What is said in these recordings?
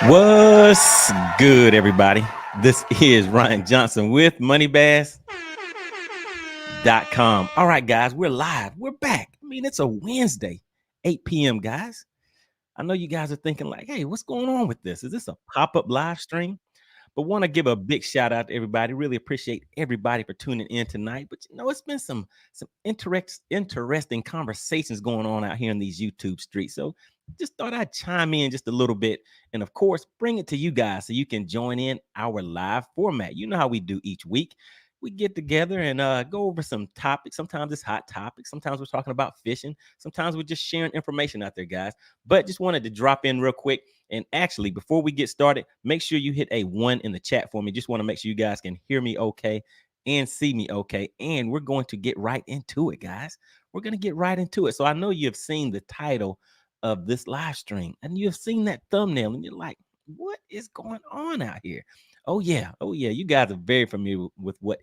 What's good, everybody? This is Ryan Johnson with MoneyBass.com. All right, guys, we're live. We're back. I mean, it's a Wednesday, 8 p.m., guys. I know you guys are thinking like, hey, what's going on with this? Is this a pop-up live stream? But want to give a big shout out to everybody. Really appreciate everybody for tuning in tonight. But it's been some interesting conversations going on out here in these YouTube streets. So just thought I'd chime in just a little bit, and of course, bring it to you guys so you can join in our live format. You know how we do each week. We get together and go over some topics. Sometimes it's hot topics. Sometimes we're talking about fishing. Sometimes we're just sharing information out there, guys. But just wanted to drop in real quick. And actually, before we get started, make sure you hit a 1 in the chat for me. Just want to make sure you guys can hear me okay and see me okay. And we're going to get right into it, guys. We're going to get right into it. So I know you've seen the title of this live stream and you've seen that thumbnail and you're like, what is going on out here? Oh yeah. You guys are very familiar with what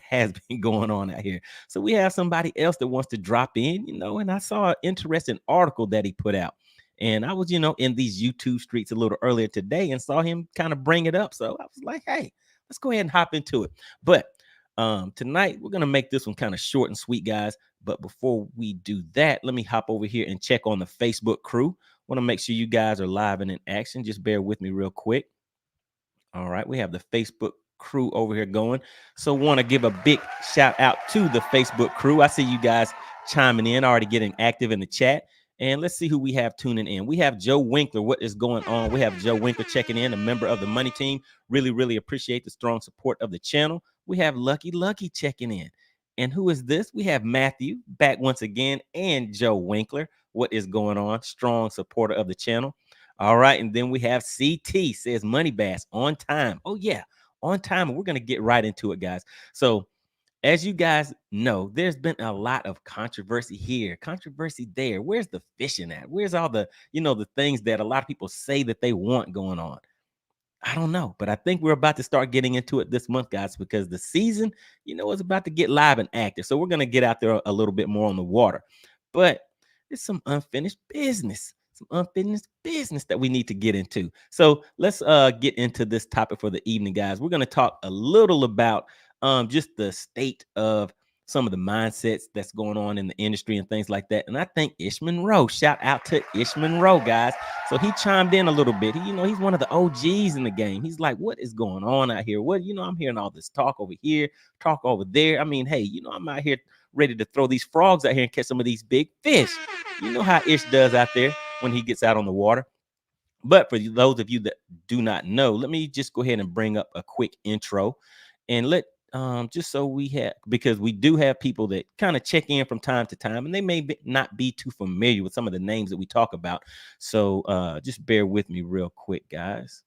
has been going on out here. So we have somebody else that wants to drop in, and I saw an interesting article that he put out. And I was, in these YouTube streets a little earlier today and saw him kind of bring it up. So I was like, hey, let's go ahead and hop into it. But tonight, we're going to make this one kind of short and sweet, guys. But before we do that, let me hop over here and check on the Facebook crew. Want to make sure you guys are live and in action. Just bear with me real quick. All right, we have the Facebook crew over here going. So want to give a big shout out to the Facebook crew. I see you guys chiming in, already getting active in the chat. And let's see who we have tuning in. We have Joe Winkler. What is going on? We have Joe Winkler checking in, a member of the Money Team. Really appreciate the strong support of the channel. We have Lucky checking in. And who is this? We have Matthew back once again and Joe Winkler. What is going on? Strong supporter of the channel. All right. And then we have CT says MoneyBass on time. Oh, yeah, on time. And we're going to get right into it, guys. So as you guys know, there's been a lot of controversy here, controversy there. Where's the fishing at? Where's all the, the things that a lot of people say that they want going on? I don't know, but I think we're about to start getting into it this month, guys, because the season, is about to get live and active. So we're going to get out there a little bit more on the water. But it's some unfinished business that we need to get into. So let's get into this topic for the evening, guys. We're going to talk a little about just the state of some of the mindsets that's going on in the industry and things like that. And I think Ish Monroe, shout out to Ish Monroe, guys. So he chimed in a little bit. He's one of the OGs in the game. He's like, what is going on out here? What, I'm hearing all this talk over here, talk over there. I mean, hey, I'm out here ready to throw these frogs out here and catch some of these big fish. You know how Ish does out there when he gets out on the water. But for those of you that do not know, let me just go ahead and bring up a quick intro and let just so we have, because we do have people that kind of check in from time to time and they may not be too familiar with some of the names that we talk about. So just bear with me real quick, guys.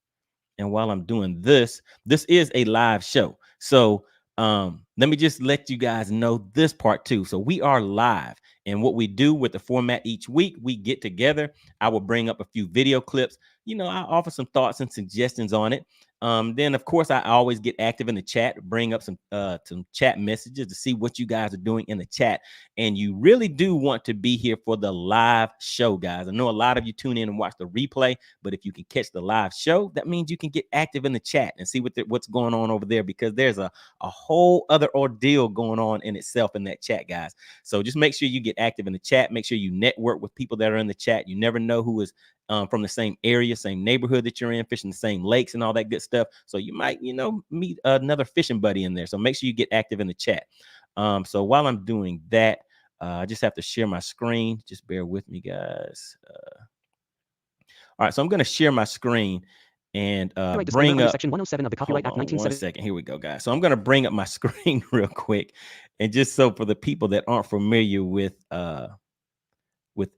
And while I'm doing this is a live show. So let me just let you guys know this part too. So we are live, and what we do with the format each week, we get together. I will bring up a few video clips. I offer some thoughts and suggestions on it. Then of course I always get active in the chat, bring up some chat messages to see what you guys are doing in the chat. And you really do want to be here for the live show, guys. I know a lot of you tune in and watch the replay, but if you can catch the live show, that means you can get active in the chat and see what's going on over there, because there's a whole other ordeal going on in itself in that chat, guys. So just make sure you get active in the chat. Make sure you network with people that are in the chat. You never know who is from the same area, same neighborhood that you're in, fishing the same lakes and all that good stuff. So you might, meet another fishing buddy in there. So make sure you get active in the chat. So while I'm doing that, I just have to share my screen. Just bear with me, guys. All right, so I'm going to share my screen and bring up Section 107 of the Copyright Act 1970. 1 second. Here we go, guys. So I'm going to bring up my screen real quick, and just so for the people that aren't familiar with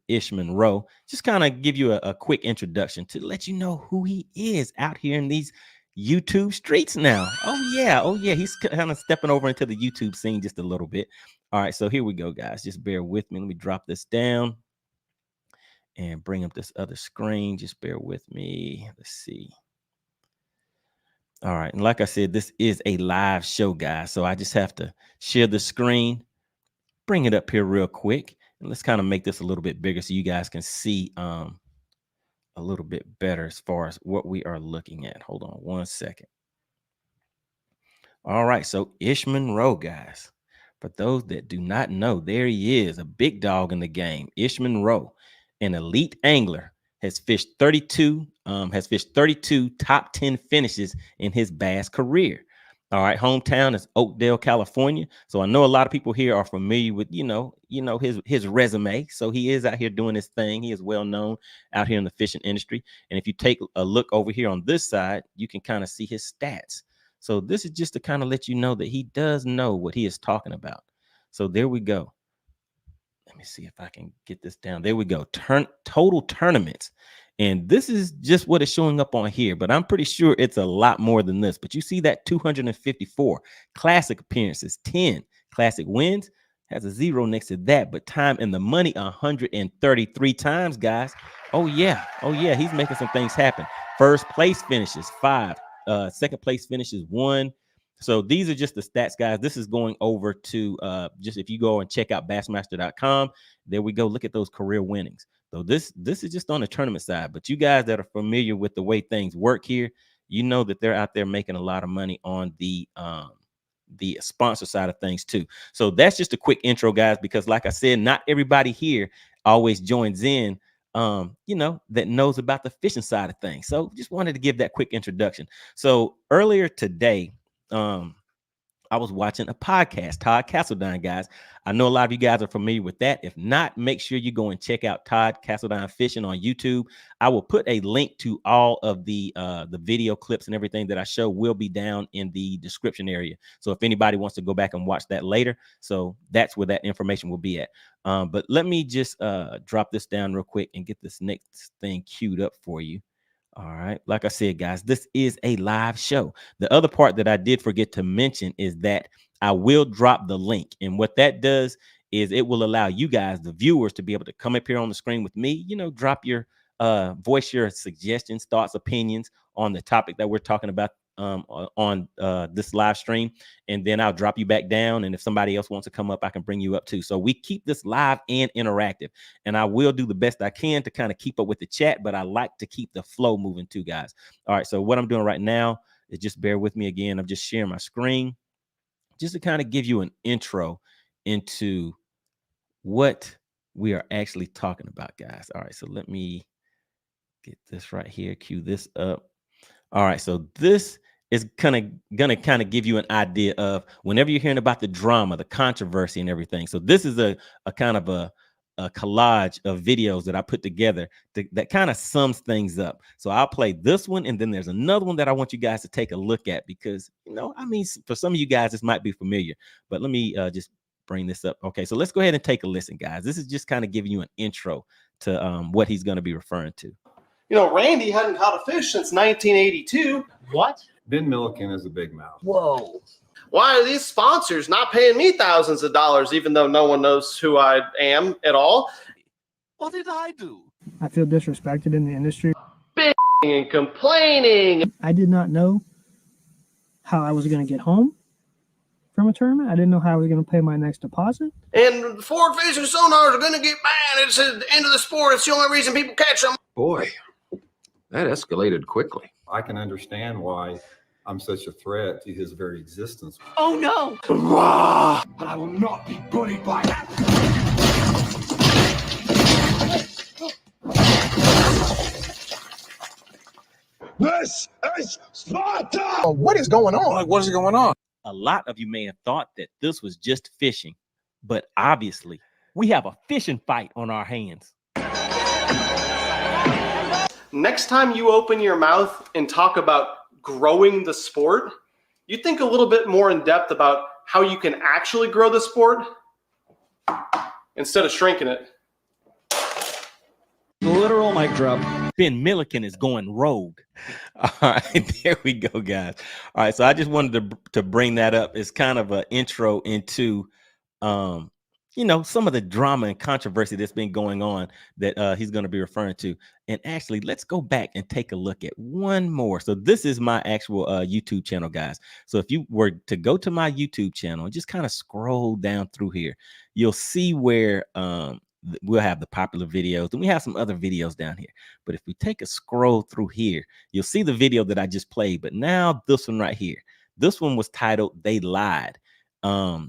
Ish Monroe, just kind of give you a quick introduction to let you know who he is out here in these YouTube streets now. Oh yeah, he's kind of stepping over into the YouTube scene just a little bit. All right, so here we go, guys. Just bear with me. Let me drop this down and bring up this other screen. Just bear with me. Let's see. All right, and like I said, this is a live show, guys. So I just have to share the screen, bring it up here real quick. And let's kind of make this a little bit bigger so you guys can see a little bit better as far as what we are looking at. Hold on one second. All right, so Ish Monroe, guys. For those that do not know, there he is, a big dog in the game. Ish Monroe, an elite angler, has fished 32 top 10 finishes in his bass career. All right, hometown is Oakdale, California. So I know a lot of people here are familiar with, his resume. So he is out here doing his thing. He is well known out here in the fishing industry. And if you take a look over here on this side, you can kind of see his stats. So this is just to kind of let you know that he does know what he is talking about. So there we go. Let me see if I can get this down. There we go. Total tournaments. And this is just what is showing up on here, but I'm pretty sure it's a lot more than this. But you see that 254 classic appearances, 10 classic wins, has a 0 next to that, but time in the money 133 times, guys. Oh yeah, he's making some things happen. First place finishes 5, second place finishes 1. So these are just the stats, guys. This is going over to just if you go and check out bassmaster.com, there we go. Look at those career winnings. So this is just on the tournament side, but you guys that are familiar with the way things work here, you know that they're out there making a lot of money on the sponsor side of things too. So that's just a quick intro, guys, because like I said, not everybody here always joins in, that knows about the fishing side of things. So just wanted to give that quick introduction. So earlier today, I was watching a podcast, Todd Castledine, guys. I know a lot of you guys are familiar with that. If not, make sure you go and check out Todd Castledine Fishing on YouTube. I will put a link to all of the video clips and everything that I show will be down in the description area. So if anybody wants to go back and watch that later, so that's where that information will be at. But let me just drop this down real quick and get this next thing queued up for you. All right. Like I said, guys, this is a live show. The other part that I did forget to mention is that I will drop the link. And what that does is it will allow you guys, the viewers, to be able to come up here on the screen with me, drop your voice your suggestions, thoughts, opinions on the topic that we're talking about on this live stream, and then I'll drop you back down, and if somebody else wants to come up, I can bring you up too. So we keep this live and interactive, and I will do the best I can to kind of keep up with the chat, but I like to keep the flow moving too, guys. All right, so what I'm doing right now is just bear with me again. I'm just sharing my screen just to kind of give you an intro into what we are actually talking about, guys. All right, so let me get this right here, cue this up. All right, so this is gonna kind of give you an idea of whenever you're hearing about the drama, the controversy, and everything. So this is a kind of a collage of videos that I put together that kind of sums things up. So I'll play this one, and then there's another one that I want you guys to take a look at because for some of you guys this might be familiar, but let me just bring this up. Okay, so let's go ahead and take a listen, guys. This is just kind of giving you an intro to what he's going to be referring to. Randy hadn't caught a fish since 1982. What? Ben Milliken is a big mouth. Whoa. Why are these sponsors not paying me thousands of dollars, even though no one knows who I am at all? What did I do? I feel disrespected in the industry. And complaining. I did not know how I was going to get home from a tournament. I didn't know how I was going to pay my next deposit. And forward facing sonars are going to get banned. It's the end of the sport. It's the only reason people catch them. Boy, that escalated quickly. I can understand why I'm such a threat to his very existence. Oh no! But I will not be bullied by that. This is Sparta! What is going on? What is going on? A lot of you may have thought that this was just fishing, but obviously we have a fishing fight on our hands. Next time you open your mouth and talk about growing the sport, you think a little bit more in depth about how you can actually grow the sport instead of shrinking it. Literal mic drop. Ben Milliken is going rogue. All right, there we go, guys. All right, so I just wanted to bring that up. It's kind of an intro into, some of the drama and controversy that's been going on that he's going to be referring to. And actually, let's go back and take a look at one more. So this is my actual YouTube channel, guys. So if you were to go to my YouTube channel and just kind of scroll down through here, you'll see where we'll have the popular videos, and we have some other videos down here. But if we take a scroll through here, you'll see the video that I just played. But now this one right here, this one was titled "They Lied."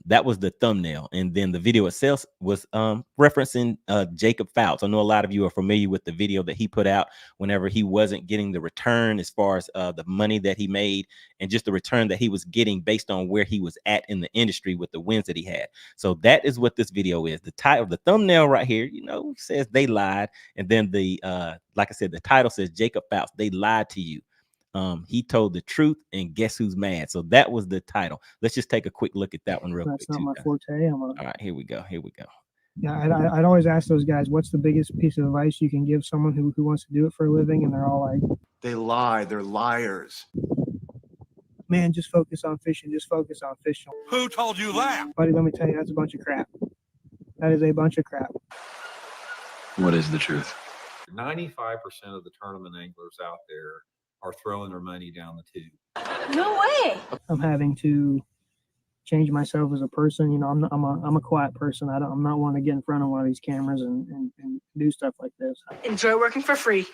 That was the thumbnail, and then the video itself was referencing Jacob Fouts. I know a lot of you are familiar with the video that he put out whenever he wasn't getting the return as far as the money that he made, and just the return that he was getting based on where he was at in the industry with the wins that he had. So that is what this video is. The title, the thumbnail right here, says "They Lied," and then the like I said, the title says "Jacob Fouts, they lied to you. He told the truth, and guess who's mad?" So that was the title. Let's just take a quick look at that one real quick. That's not my forte. All right, here we go. Yeah, I'd always ask those guys, what's the biggest piece of advice you can give someone who wants to do it for a living? And they're all like, They lie. They're liars. man, just focus on fishing. Just focus on fishing. Who told you that? Buddy, let me tell you, that's a bunch of crap. That is a bunch of crap. What is the truth? 95% of the tournament anglers out there are throwing their money down the tube. No way. I'm having to change myself as a person. I'm a quiet person. I'm not one to get in front of one of these cameras and do stuff like this. Enjoy working for free.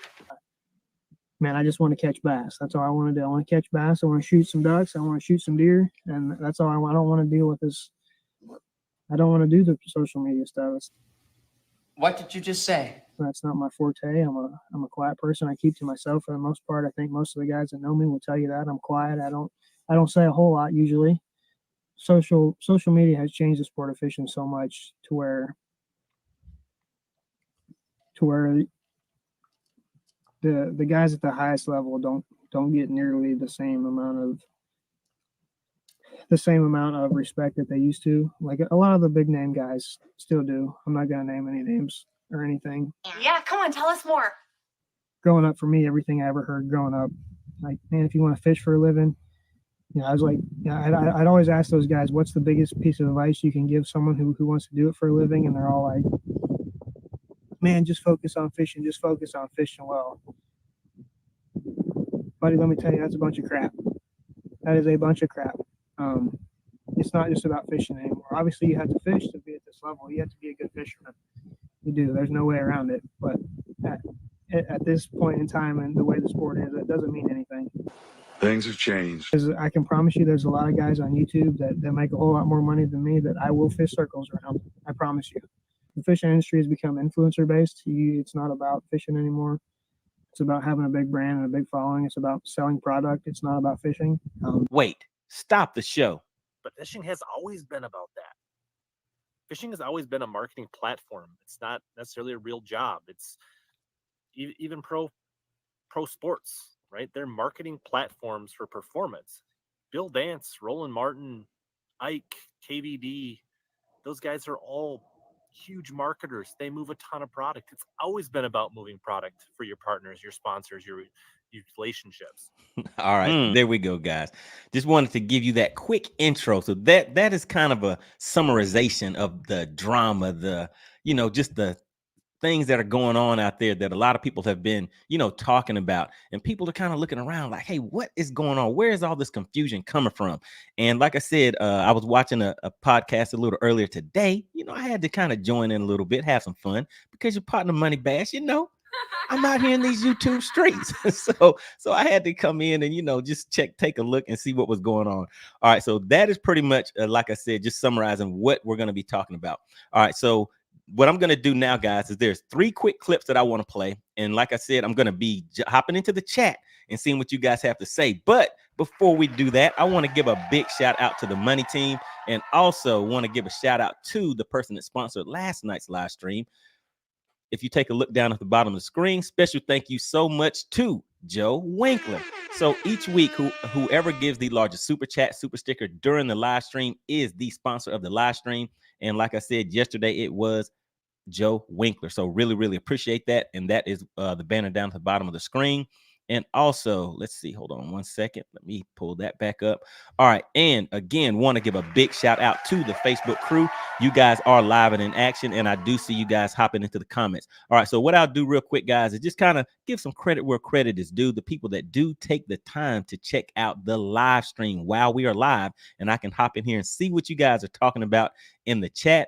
Man, I just want to catch bass. That's all I want to do. I want to catch bass. I want to shoot some ducks. I want to shoot some deer. And that's all I want. I don't want to deal with this. I don't want to do the social media stuff. What did you just say? That's not my forte. I'm a quiet person. I keep to myself for the most part. I think most of the guys that know me will tell you that I'm quiet. I don't say a whole lot usually. Social media has changed the sport of fishing so much to where the guys at the highest level don't get nearly the same amount of respect that they used to. Like a lot of the big name guys still do. I'm not gonna name any names or anything. Yeah, come on, tell us more. Growing up, for me, everything I ever heard growing up, like, man, if you want to fish for a living, I was like, I'd always ask those guys, what's the biggest piece of advice you can give someone who wants to do it for a living? And they're all like, man, just focus on fishing. Just focus on fishing well. Buddy, let me tell you, that's a bunch of crap. That is a bunch of crap. It's not just about fishing anymore. Obviously, you have to fish to be at this level. You have to be a good fisherman. You do. There's no way around it. But at this point in time and the way the sport is, it doesn't mean anything. Things have changed. I can promise you there's a lot of guys on YouTube that make a whole lot more money than me that I will fish circles around. I promise you. The fishing industry has become influencer based. It's not about fishing anymore. It's about having a big brand and a big following. It's about selling product. It's not about fishing. Wait, stop the show. But fishing has always been about that. Fishing has always been a marketing platform. It's not necessarily a real job. It's even pro sports, right? They're marketing platforms for performance. Bill Dance, Roland Martin, Ike, KVD, those guys are all huge marketers. They move a ton of product. It's always been about moving product for your partners, your sponsors, your relationships. All right, there we go, guys. Just wanted to give you that quick intro. So that is kind of a summarization of the drama, just the things that are going on out there that a lot of people have been, talking about, and people are kind of looking around like, hey, what is going on? Where is all this confusion coming from? And like I said, I was watching a podcast a little earlier today. I had to kind of join in a little bit, have some fun, because your partner MoneyBass, I'm out here in these YouTube streets. So I had to come in and, just take a look and see what was going on. All right. So that is pretty much, like I said, just summarizing what we're going to be talking about. All right. So what I'm going to do now, guys, is there's 3 quick clips that I want to play. And like I said, I'm going to be hopping into the chat and seeing what you guys have to say. But before we do that, I want to give a big shout out to the Money Team, and also want to give a shout out to the person that sponsored last night's live stream. If you take a look down at the bottom of the screen, special thank you so much to Joe Winkler. So each week, whoever gives the largest super chat, super sticker during the live stream is the sponsor of the live stream. And like I said yesterday, it was Joe Winkler. So really, really appreciate that. And that is the banner down at the bottom of the screen. And also, let's see, hold on one second. Let me pull that back up. All right. And again, want to give a big shout out to the Facebook crew. You guys are live and in action, and I do see you guys hopping into the comments. All right. So what I'll do real quick, guys, is just kind of give some credit where credit is due. The people that do take the time to check out the live stream while we are live, and I can hop in here and see what you guys are talking about in the chat.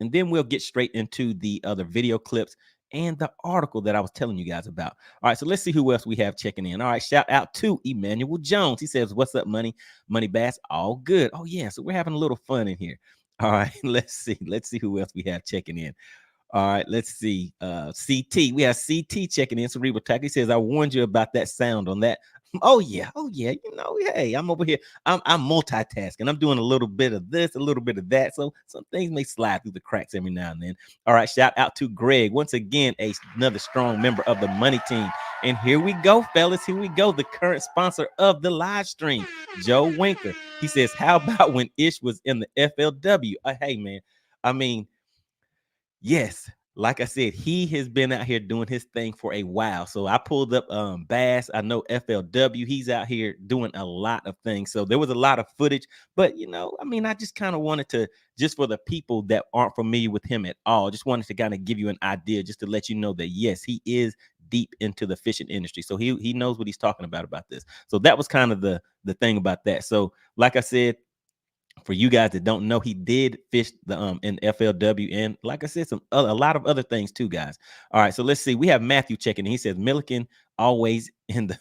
And then we'll get straight into the other video clips and the article that I was telling you guys about. All right, so let's see who else we have checking in. All right, shout out to Emmanuel Jones. He says, what's up, MoneyBass? All good. Oh, yeah, so we're having a little fun in here. All right, let's see who else we have checking in. All right, let's see. CT. We have CT checking in. Cerebral Tech. He says, I warned you about that sound on that. Oh, yeah. You know, hey, I'm over here. I'm multitasking. I'm doing a little bit of this, a little bit of that. So some things may slide through the cracks every now and then. All right, shout out to Greg. Once again, another strong member of the Money Team. And here we go, fellas. Here we go. The current sponsor of the live stream, Joe Winker. He says, how about when Ish was in the FLW? Hey, man, I mean, yes, like I said, he has been out here doing his thing for a while. So I pulled up Bass. I know FLW. He's out here doing a lot of things. So there was a lot of footage. But, you know, I mean, I just kind of wanted to, just for the people that aren't familiar with him at all, just wanted to kind of give you an idea, just to let you know that, yes, he is deep into the fishing industry. So he knows what he's talking about this. So that was kind of the thing about that. So like I said, for you guys that don't know, he did fish the in FLW, and like I said, a lot of other things too, guys. All right, so let's see. We have Matthew checking in. He says Milliken always in the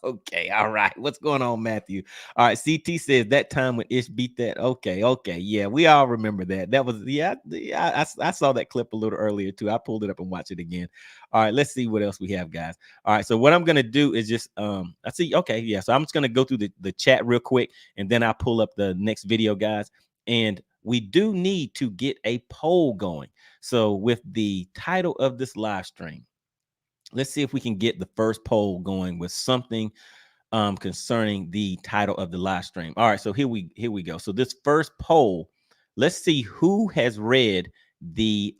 okay, all right. What's going on, Matthew? All right, CT says that time when Ish beat that. Okay, yeah, we all remember that. That was I saw that clip a little earlier too. I pulled it up and watched it again. All right, let's see what else we have, guys. All right, so what I'm gonna do is just I see. Okay, yeah. So I'm just gonna go through the chat real quick, and then I pull up the next video, guys. And we do need to get a poll going. So with the title of this live stream, let's see if we can get the first poll going with something concerning the title of the live stream. All right, so here we go. So this first poll, let's see who has read the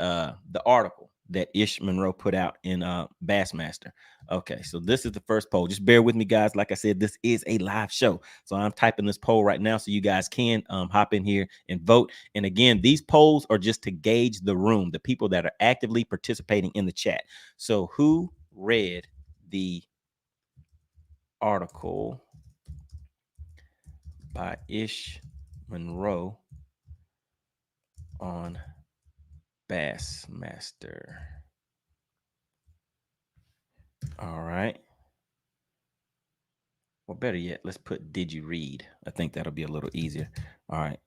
article that Ish Monroe put out in Bassmaster. Okay, so this is the first poll. Just bear with me, guys. Like I said, this is a live show, so I'm typing this poll right now so you guys can hop in here and vote. And again, these polls are just to gauge the room, the people that are actively participating in the chat. So who read the article by Ish Monroe on Bassmaster? All right. Well, better yet, let's put did you read? I think that'll be a little easier. All right,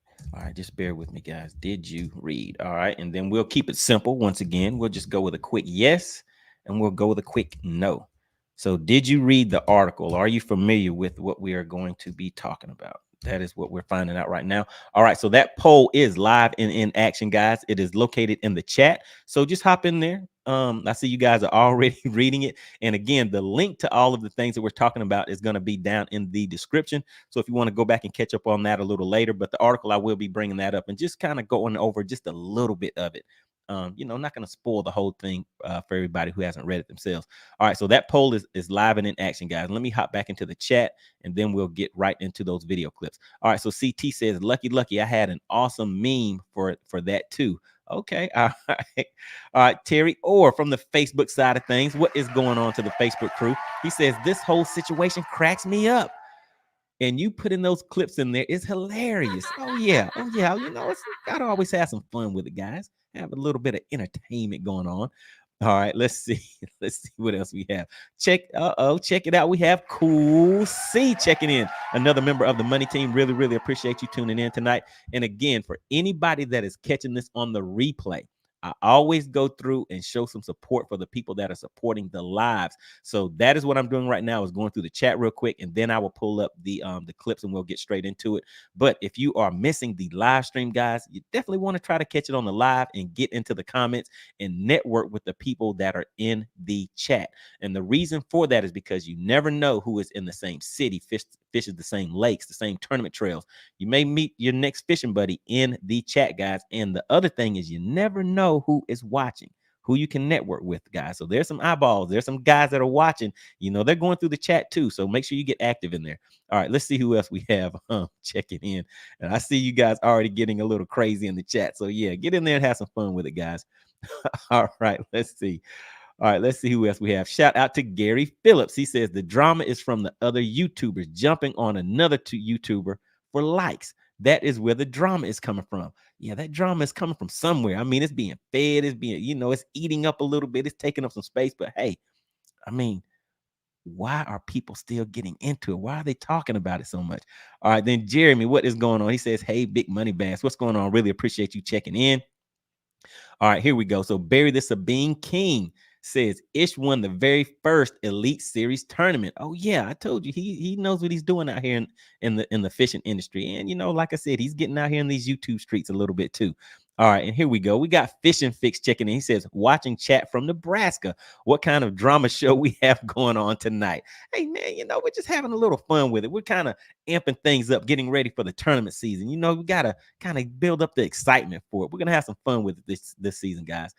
just bear with me, guys. Did you read? All right, and then we'll keep it simple. Once again, we'll just go with a quick yes, and we'll go with a quick no. So did you read the article? Are you familiar with what we are going to be talking about? That is what we're finding out right now. All right, so that poll is live and in action, guys. It is located in the chat. So just hop in there. I see you guys are already reading it. And again, the link to all of the things that we're talking about is going to be down in the description. So if you want to go back and catch up on that a little later, but the article, I will be bringing that up and just kind of going over just a little bit of it. You know, not going to spoil the whole thing for everybody who hasn't read it themselves. All right, so that poll is live and in action, guys. Let me hop back into the chat, and then we'll get right into those video clips. All right, so CT says, lucky, I had an awesome meme for that too. Okay, all right. Terry Orr from the Facebook side of things. What is going on to the Facebook crew? He says, this whole situation cracks me up. And you putting those clips in there is hilarious. Oh yeah. You know, it's gotta always have some fun with it, guys. Have a little bit of entertainment going on. All right, let's see what else we have. Check it out. We have Cool C checking in, another member of the Money Team. Really appreciate you tuning in tonight. And again, for anybody that is catching this on the replay, I always go through and show some support for the people that are supporting the lives. So that is what I'm doing right now, is going through the chat real quick, and then I will pull up the clips and we'll get straight into it. But if you are missing the live stream, guys, you definitely want to try to catch it on the live and get into the comments and network with the people that are in the chat. And the reason for that is because you never know who is in the same city, fishes the same lakes, the same tournament trails. You may meet your next fishing buddy in the chat, guys. And the other thing is, you never know who is watching, who you can network with, guys. So there's some eyeballs, there's some guys that are watching, you know, they're going through the chat too. So make sure you get active in there. All right, let's see who else we have checking in. And I see you guys already getting a little crazy in the chat. So yeah, get in there and have some fun with it, guys. All right, let's see. All right, let's see who else we have. Shout out to Gary Phillips. He says the drama is from the other YouTubers jumping on another YouTuber for likes. That is where the drama is coming from. Yeah, that drama is coming from somewhere. I mean, it's being fed, it's being, it's eating up a little bit, it's taking up some space. But hey, I mean, why are people still getting into it? Why are they talking about it so much? All right, then Jeremy, what is going on? He says, hey, Big Money Bass, what's going on? Really appreciate you checking in. All right, here we go. So Barry the Sabine King says Ish won the very first Elite Series tournament. Oh yeah, I told you he knows what he's doing out here in the fishing industry. And like I said, he's getting out here in these YouTube streets a little bit too. All right, and here we go. We got Fishing Fix checking in. He says, watching chat from Nebraska. What kind of drama show we have going on tonight? Hey man, we're just having a little fun with it. We're kind of amping things up, getting ready for the tournament season. We gotta kind of build up the excitement for it. We're gonna have some fun with it this season, guys.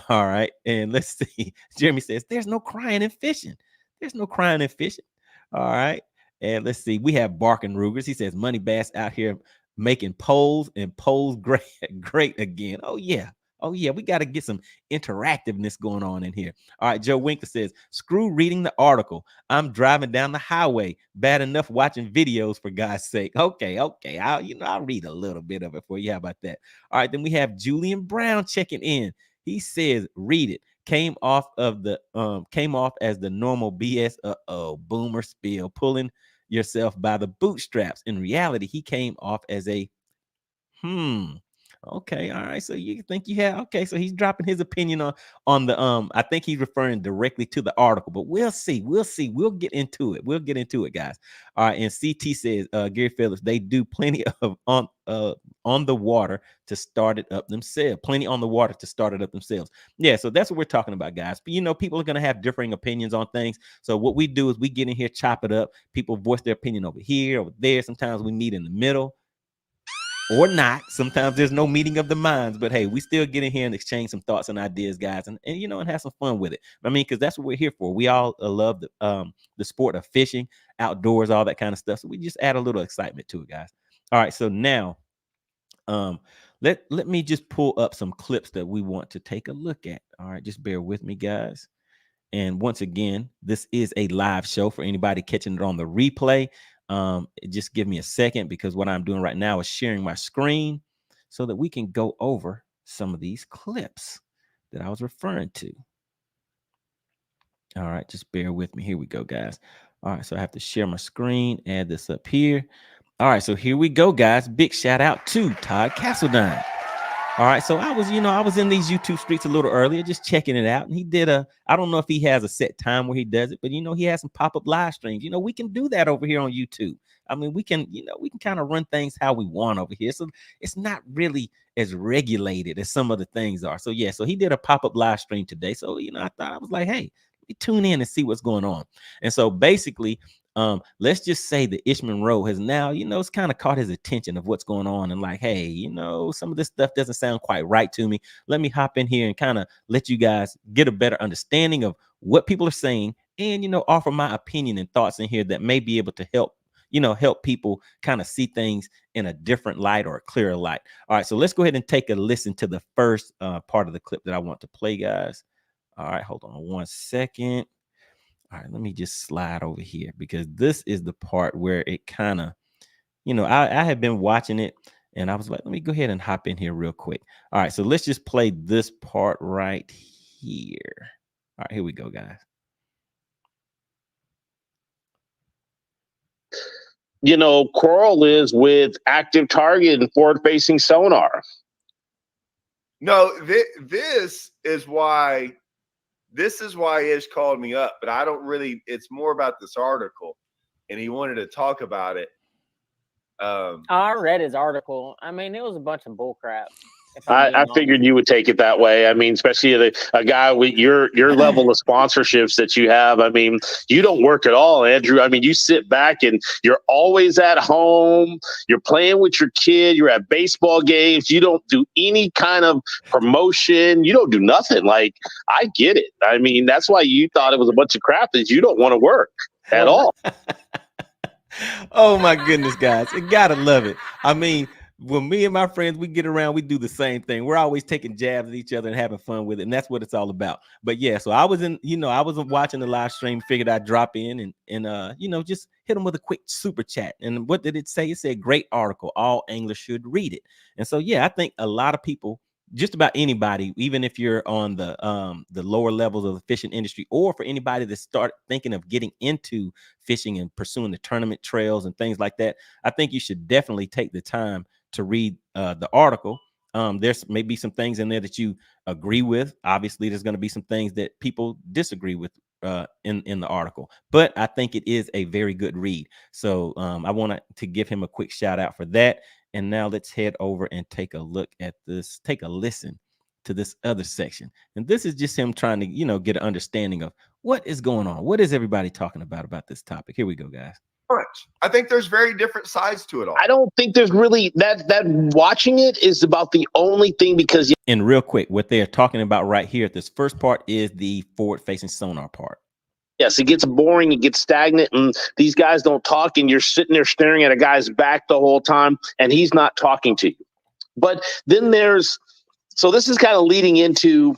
All right, and let's see. Jeremy says, there's no crying in fishing. There's no crying in fishing. All right, and let's see. We have Barking Rugers. He says, Money Bass out here making polls and polls great again. Oh yeah, we got to get some interactiveness going on in here. All right, Joe Winkler says, screw reading the article. I'm driving down the highway. Bad enough watching videos, for God's sake. Okay, I'll read a little bit of it for you. How about that? All right, then we have Julian Brown checking in. He says, read it. Came off as the normal BS. Boomer spill, pulling yourself by the bootstraps. In reality, he came off as a okay, all right. So you think you have so he's dropping his opinion on the I think he's referring directly to the article, but we'll see. We'll get into it, guys. All right, and CT says, Gary Phillips, they do plenty of on the water to start it up themselves. Plenty on the water to start it up themselves. Yeah, so that's what we're talking about, guys. But people are gonna have differing opinions on things. So what we do is we get in here, chop it up. People voice their opinion over here, over there. Sometimes we meet in the middle. Or not. Sometimes there's no meeting of the minds, but hey, we still get in here and exchange some thoughts and ideas, guys, and have some fun with it. I mean, because that's what we're here for. We all love the sport of fishing, outdoors, all that kind of stuff. So we just add a little excitement to it, guys. All right, so now, let me just pull up some clips that we want to take a look at. All right, just bear with me, guys. And once again, this is a live show for anybody catching it on the replay. Just give me a second, because what I'm doing right now is sharing my screen so that we can go over some of these clips that I was referring to. All right, just bear with me. Here we go, guys. All right, so I have to share my screen, add this up here. All right, so here we go, guys. Big shout out to Todd Castledine. All right, so I was in these YouTube streets a little earlier, just checking it out. And he did I don't know if he has a set time where he does it, but he has some pop-up live streams. We can do that over here on YouTube. I mean, we can kind of run things how we want over here. So it's not really as regulated as some other things are. So yeah, so he did a pop-up live stream today. So, I thought, I was like, hey, let me tune in and see what's going on. And so basically, let's just say that Ish Monroe has now, it's kind of caught his attention of what's going on, and like, hey, some of this stuff doesn't sound quite right to me. Let me hop in here and kind of let you guys get a better understanding of what people are saying, and offer my opinion and thoughts in here that may be able to help people kind of see things in a different light or a clearer light. All right, so let's go ahead and take a listen to the first part of the clip that I want to play, guys. All right, hold on one second. All right, let me just slide over here, because this is the part where it kind of, I have been watching it, and I was like, let me go ahead and hop in here real quick. All right, so let's just play this part right here. All right, here we go, guys. Coral is with active target and forward-facing sonar. No, this is why Ish called me up, but I don't really, it's more about this article, and he wanted to talk about it. I read his article. I mean, it was a bunch of bull crap. I figured you would take it that way. I mean, especially a guy with your level of sponsorships that you have. I mean, you don't work at all, Andrew. I mean, you sit back and you're always at home. You're playing with your kid. You're at baseball games. You don't do any kind of promotion. You don't do nothing. Like, I get it. I mean, that's why you thought it was a bunch of crap, that you don't want to work at all. Oh my goodness, guys. You gotta love it. I mean, when me and my friends, we get around, we do the same thing. We're always taking jabs at each other and having fun with it. And that's what it's all about. But yeah, so I was I was watching the live stream, figured I'd drop in and just hit them with a quick super chat. And what did it say? It said, great article. All anglers should read it. And so, yeah, I think a lot of people, just about anybody, even if you're on the lower levels of the fishing industry, or for anybody that start thinking of getting into fishing and pursuing the tournament trails and things like that, I think you should definitely take the time to read the article. There's maybe some things in there that you agree with. Obviously, there's going to be some things that people disagree with in the article, but I think it is a very good read. So I want to give him a quick shout out for that. And now let's head over and take a look at this, take a listen to this other section. And this is just him trying to, get an understanding of what is going on. What is everybody talking about this topic? Here we go, guys. I think there's very different sides to it all. I don't think there's really that watching it is about the only thing, because. And real quick, what they're talking about right here at this first part is the forward facing sonar part. Yes, it gets boring, it gets stagnant, and these guys don't talk, and you're sitting there staring at a guy's back the whole time, and he's not talking to you. But then so this is kind of leading into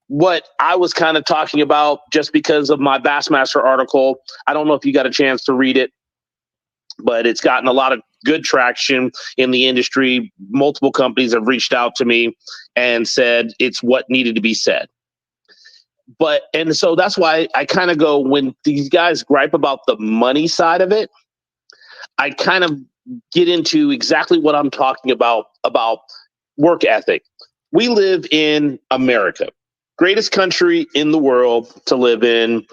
what I was kind of talking about just because of my Bassmaster article. I don't know if you got a chance to read it, but it's gotten a lot of good traction in the industry. Multiple companies have reached out to me and said it's what needed to be said. And so that's why I kind of go, when these guys gripe about the money side of it, I kind of get into exactly what I'm talking about work ethic. We live in America, greatest country in the world to live in,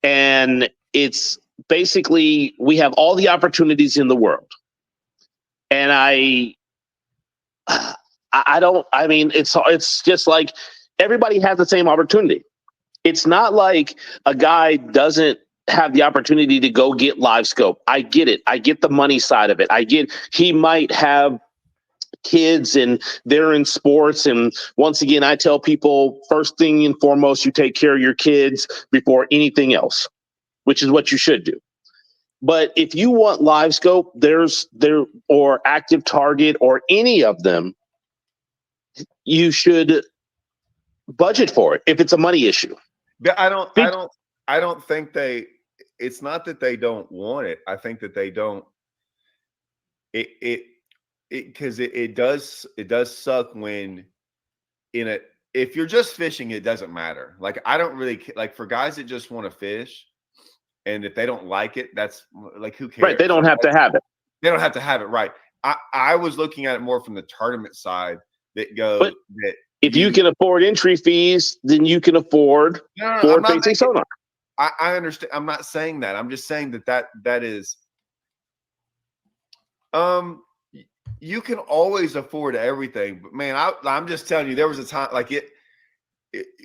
and it's basically, we have all the opportunities in the world. And it's just like, everybody has the same opportunity. It's not like a guy doesn't have the opportunity to go get livescope. I get it. I get the money side of it. I get he might have kids and they're in sports. And once again, I tell people, first thing and foremost, you take care of your kids before anything else, which is what you should do. But if you want livescope, or active target or any of them, you should budget for it if it's a money issue. But I don't think it's not that they don't want it. I think that they don't because it does suck when if you're just fishing, it doesn't matter. Like, I don't really like, for guys that just want to fish, and if they don't like it, that's like, who cares? Right. They don't have to have it. They don't have to have it. Right. I was looking at it more from the tournament side that goes that. If you can afford entry fees, then you can afford forward-facing sonar. I understand. I'm not saying that. I'm just saying that is. You can always afford everything, but man, I'm just telling you, there was a time like it.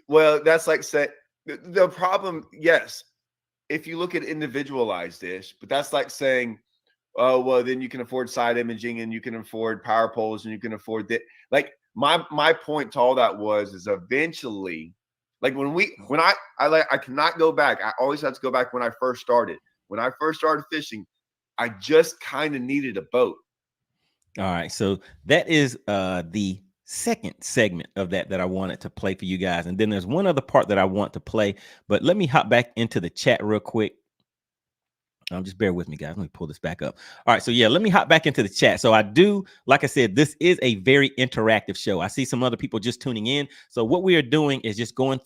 Well, that's like say the problem. Yes, if you look at individualized ish, but that's like saying, oh well, then you can afford side imaging and you can afford power poles and you can afford that. Like. My point to all that is eventually, like I cannot go back. I always have to go back when I first started. When I first started fishing, I just kind of needed a boat. All right. So that is the second segment of that I wanted to play for you guys. And then there's one other part that I want to play, but let me hop back into the chat real quick. Just bear with me, guys. Let me pull this back up. All right. So yeah, let me hop back into the chat. So like I said, this is a very interactive show. I see some other people just tuning in. So what we are doing is just going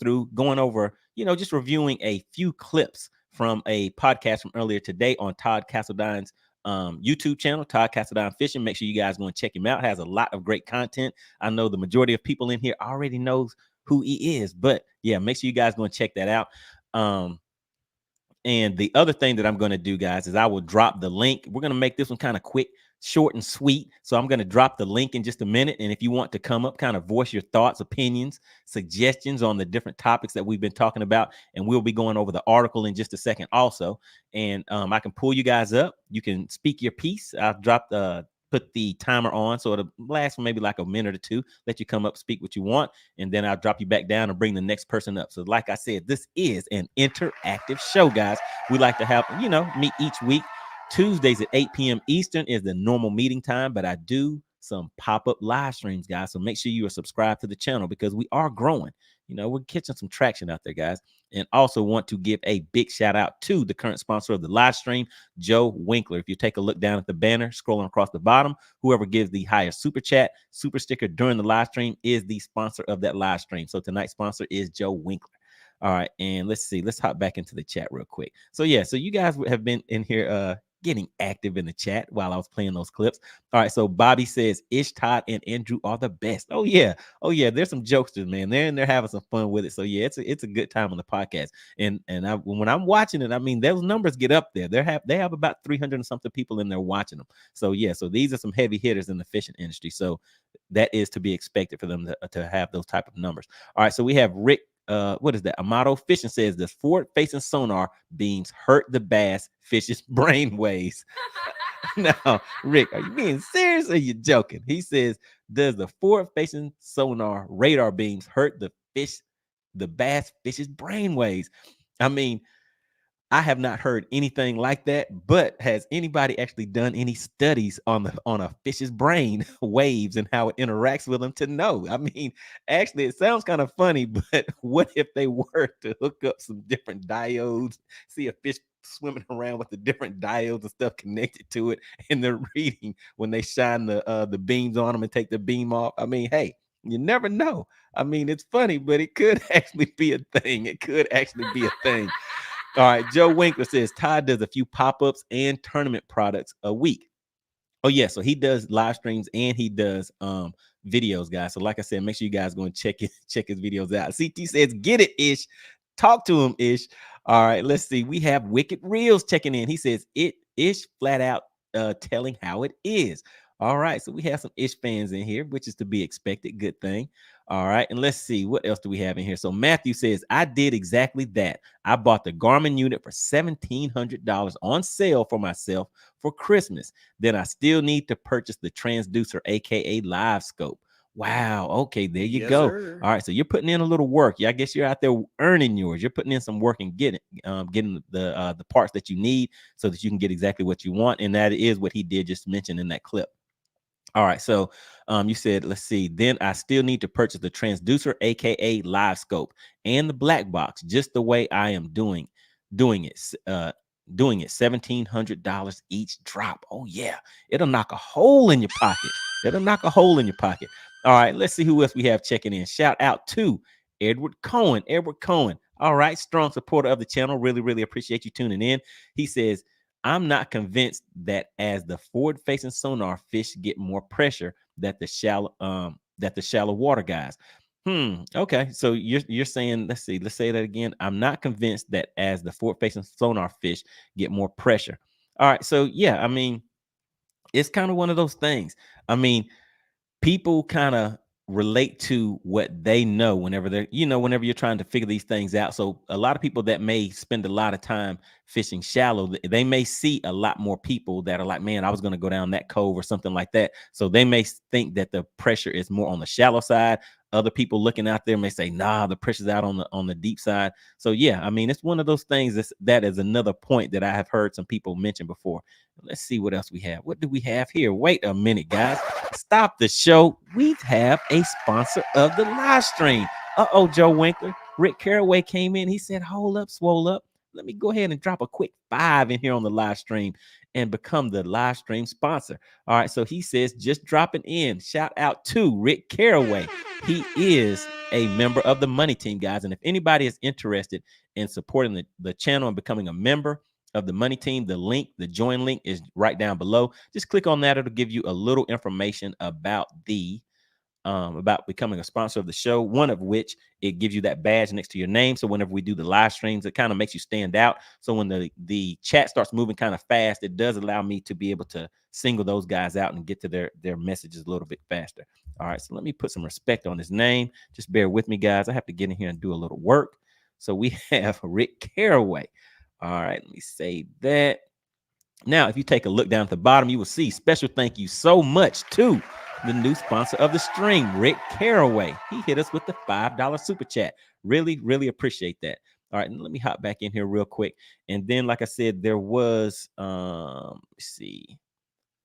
over, just reviewing a few clips from a podcast from earlier today on Todd Castledine's YouTube channel, Todd Castledine's Fishing. Make sure you guys go and check him out. Has a lot of great content. I know the majority of people in here already knows who he is, but yeah, make sure you guys go and check that out. And the other thing that I'm going to do, guys, is I will drop the link. We're going to make this one kind of quick, short and sweet. So I'm going to drop the link in just a minute. And if you want to come up, kind of voice your thoughts, opinions, suggestions on the different topics that we've been talking about. And we'll be going over the article in just a second also. And I can pull you guys up. You can speak your piece. I'll put the timer on so it'll last for maybe like a minute or two, let you come up, speak what you want, and then I'll drop you back down and bring the next person up. So like I said, this is an interactive show, guys. We like to have, meet each week Tuesdays at 8 p.m. Eastern is the normal meeting time, but I do some pop-up live streams, guys. So make sure you are subscribed to the channel because we are growing. You know, we're catching some traction out there, guys. And also want to give a big shout out to the current sponsor of the live stream, Joe Winkler. If you take a look down at the banner, scrolling across the bottom, whoever gives the highest super chat, super sticker during the live stream is the sponsor of that live stream. So tonight's sponsor is Joe Winkler. All right, and let's see. Let's hop back into the chat real quick. So yeah, so you guys have been in here getting active in the chat while I was playing those clips. All right, so Bobby says Ish, Todd, and Andrew are the best. Oh yeah, there's some jokesters, man. They're having some fun with it. So yeah, it's a good time on the podcast. And when I'm watching it, I mean, those numbers get up there. They have about 300 and something people in there watching them. So yeah, so these are some heavy hitters in the fishing industry. So that is to be expected for them to have those type of numbers. All right, so we have Rick. What is that? Amato Fishing says, does forward-facing sonar beams hurt the bass fish's brain waves? Now, Rick, are you being serious or are you joking? He says, does the forward-facing sonar radar beams hurt the bass fish's brain waves? I mean, I have not heard anything like that, but has anybody actually done any studies on a fish's brain waves and how it interacts with them to know? I mean, actually, it sounds kind of funny, but what if they were to hook up some different diodes, see a fish swimming around with the different diodes and stuff connected to it, and they're reading when they shine the beams on them and take the beam off? I mean, hey, you never know. I mean, it's funny, but it could actually be a thing. It could actually be a thing. All right, Joe Winkler says Todd does a few pop-ups and tournament products a week. Oh yeah, so he does live streams and he does videos, guys. So like I said, make sure you guys go and check his videos out. CT says, get it, Ish. Talk to him, Ish. All right, let's see. We have Wicked Reels checking in. He says, Ish flat out telling how it is. All right, so we have some Ish fans in here, which is to be expected. Good thing. All right, and let's see what else do we have in here. So Matthew says, I did exactly that. I bought the Garmin unit for $1,700 on sale for myself for Christmas. Then I still need to purchase the transducer, aka livescope. Wow. Okay, there you go. Sir. All right, so you're putting in a little work. Yeah, I guess you're out there earning yours. You're putting in some work and getting the parts that you need so that you can get exactly what you want. And that is what he did just mention in that clip. All right, so you said, let's see, then I still need to purchase the transducer, aka livescope, and the black box, just the way I am doing it $1,700 each drop. Oh yeah, it'll knock a hole in your pocket. It'll knock a hole in your pocket. All right, let's see who else we have checking in. Shout out to Edward Cohen. All right, strong supporter of the channel. Really appreciate you tuning in. He says, I'm not convinced that as the forward-facing sonar fish get more pressure that the shallow water guys. Okay, so you're saying, let's say that again. I'm not convinced that as the forward-facing sonar fish get more pressure. All right, so yeah, I mean, it's kind of one of those things. I mean, people kind of relate to what they know whenever you're trying to figure these things out. So a lot of people that may spend a lot of time fishing shallow, they may see a lot more people that are like, man, I was going to go down that cove or something like that. So they may think that the pressure is more on the shallow side. Other people looking out there may say, nah, the pressure's out on the deep side. So yeah, I mean, it's one of those things that is another point that I have heard some people mention before. Let's see what else we have. What do we have here? Wait a minute, guys. Stop the show. We have a sponsor of the live stream. Joe Winkler. Rick Caraway came in. He said, hold up, swole up. Let me go ahead and drop a quick 5 in here on the live stream and become the live stream sponsor. All right, so he says, just dropping in. Shout out to Rick Caraway. He is a member of the Money Team, guys. And if anybody is interested in supporting the channel and becoming a member of the Money Team, the join link is right down below. Just click on that. It'll give you a little information about about becoming a sponsor of the show, one of which it gives you that badge next to your name. So whenever we do the live streams, it kind of makes you stand out. So when the chat starts moving kind of fast, it does allow me to be able to single those guys out and get to their messages a little bit faster. All right, so let me put some respect on his name. Just bear with me, guys. I have to get in here and do a little work. So we have Rick Caraway. All right, let me save that. Now, if you take a look down at the bottom, you will see special thank you so much to the new sponsor of the stream, Rick Caraway. He hit us with the $5 super chat. Really appreciate that. All right, and let me hop back in here real quick. And then, like I said, there was let's see,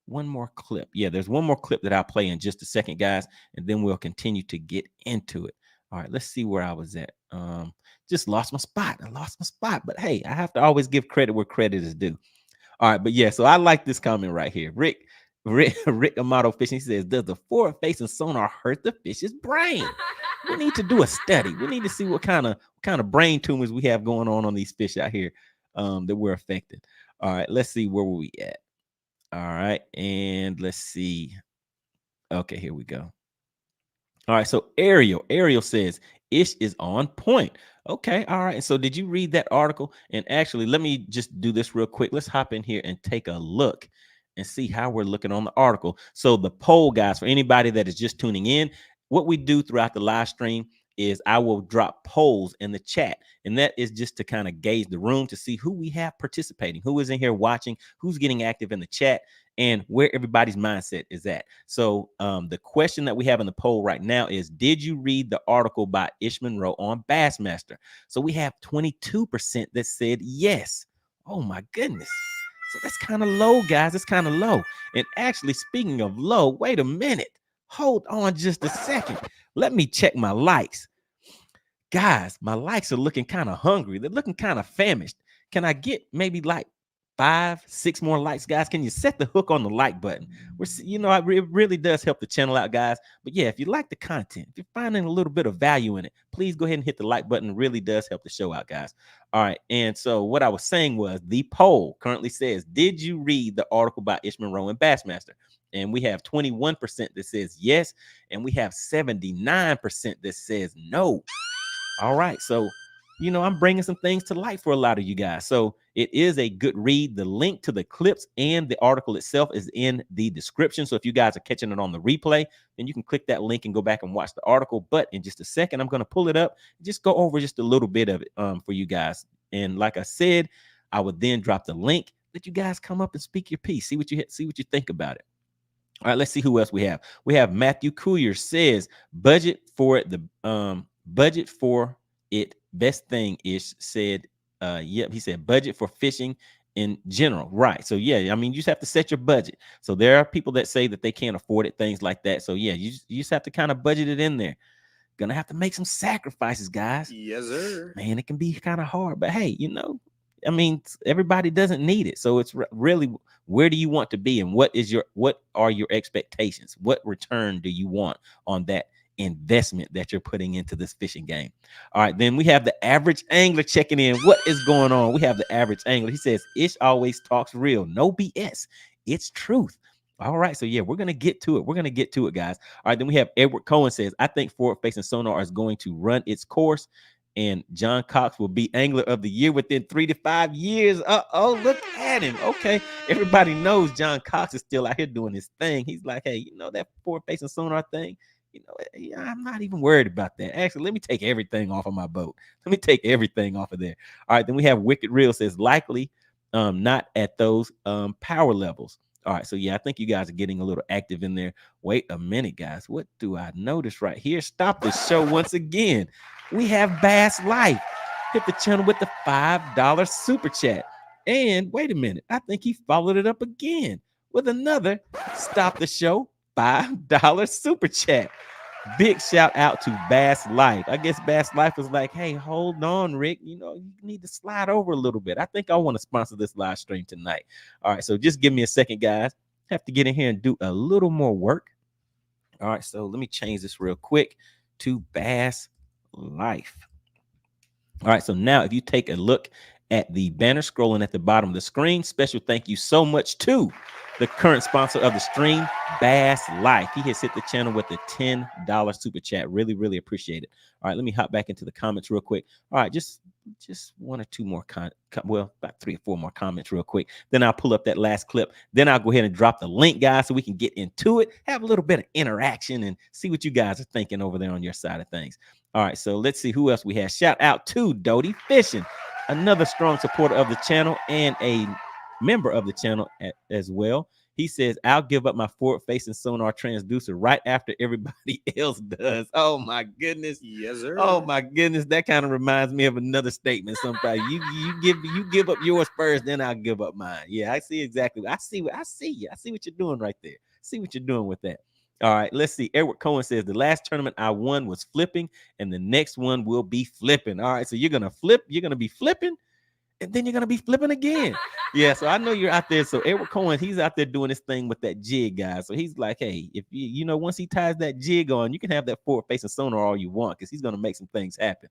one more clip. Yeah, there's one more clip that I'll play in just a second, guys, and then we'll continue to get into it. All right, let's see where I was at. Just lost my spot. I lost my spot, but hey, I have to always give credit where credit is due. All right, but yeah, so I like this comment right here. Rick Amato Fishing says, does the forward-facing sonar hurt the fish's brain? We need to do a study. We need to see what kind of brain tumors we have going on these fish out here that we're affected. All right, let's see where were we at. All right, and let's see. Okay, here we go. All right, so Ariel says Ish is on point. Okay, all right. And so did you read that article? And actually, let me just do this real quick. Let's hop in here and take a look and see how we're looking on the article. So the poll, guys, for anybody that is just tuning in, what we do throughout the live stream is I will drop polls in the chat. And that is just to kind of gauge the room to see who we have participating, who is in here watching, who's getting active in the chat, and where everybody's mindset is at. So the question that we have in the poll right now is, did you read the article by Ish Monroe on Bassmaster? So we have 22% that said yes. Oh my goodness. So that's kind of low, guys. It's kind of low. And actually, speaking of low, wait a minute. Hold on just a second. Let me check my likes. Guys, my likes are looking kind of hungry. They're looking kind of famished. Can I get maybe like 5, 6 more likes, guys? Can you set the hook on the like button? It really does help the channel out, guys. But yeah, if you like the content, if you're finding a little bit of value in it, please go ahead and hit the like button. It really does help the show out, guys. All right. And so what I was saying was the poll currently says, did you read the article by Ish Monroe and Bassmaster? And we have 21% that says yes, and we have 79% that says no. All right. So, I'm bringing some things to light for a lot of you guys. So it is a good read. The link to the clips and the article itself is in the description. So if you guys are catching it on the replay, then you can click that link and go back and watch the article. But in just a second, I'm going to pull it up, just go over just a little bit of it for you guys. And like I said, I would then drop the link, let you guys come up and speak your piece. See what you think about it. All right, let's see who else we have. We have Matthew Coulier says budget for it. Best thing Ish said. Yep, he said budget for fishing in general. Right. So yeah, I mean, you just have to set your budget. So there are people that say that they can't afford it, things like that. So yeah, you just have to kind of budget it in there. Gonna have to make some sacrifices, guys. Yes, sir. Man, it can be kind of hard, but hey, I mean, everybody doesn't need it. So it's really, where do you want to be, and what are your expectations? What return do you want on that investment that you're putting into this fishing game? All right, then we have the average angler checking in. What is going on? We have the average angler. He says, Ish always talks real, no BS. It's truth. All right, so yeah, we're gonna get to it. We're gonna get to it, guys. All right, then we have Edward Cohen says, I think forward-facing sonar is going to run its course, and John Cox will be Angler of the Year within 3 to 5 years. Oh, look at him. Okay, everybody knows John Cox is still out here doing his thing. He's like, hey, that forward-facing sonar thing, I'm not even worried about that. Actually, let me take everything off of my boat. Let me take everything off of there. All right, then we have Wicked Real says, likely not at those power levels. All right, so yeah, I think you guys are getting a little active in there. Wait a minute, guys. What do I notice right here? Stop the show once again. We have Bass Life. Hit the channel with the $5 super chat. And wait a minute, I think he followed it up again with another stop the show $5 super chat. Big shout out to Bass Life. I guess Bass Life was like, hey, hold on, Rick. You need to slide over a little bit. I think I want to sponsor this live stream tonight. All right, so just give me a second, guys. Have to get in here and do a little more work. All right, so let me change this real quick to Bass Life. All right, so now if you take a look at the banner scrolling at the bottom of the screen, special thank you so much to the current sponsor of the stream, Bass Life. He has hit the channel with a $10 super chat. Really, really appreciate it. All right, let me hop back into the comments real quick. All right, just 1 or 2 more, about 3 or 4 more comments real quick. Then I'll pull up that last clip. Then I'll go ahead and drop the link, guys, so we can get into it, have a little bit of interaction, and see what you guys are thinking over there on your side of things. All right, so let's see who else we have. Shout out to Doty Fishing, another strong supporter of the channel and a member of the channel as well. He says, I'll give up my forward-facing sonar transducer right after everybody else does. Oh my goodness. Yes, sir. Oh my goodness. That kind of reminds me of another statement. Sometimes you give up yours first, then I'll give up mine. Yeah, I see exactly. I see you. I see what you're doing right there. See what you're doing with that. All right, let's see. Edward Cohen says the last tournament I won was flipping, and the next one will be flipping. All right, so you're gonna flip, you're gonna be flipping, and then you're gonna be flipping again. Yeah, so I know you're out there. So Edward Cohen, he's out there doing his thing with that jig, guys. So he's like, hey, if you know, once he ties that jig on, you can have that forward-facing sonar all you want, because he's gonna make some things happen.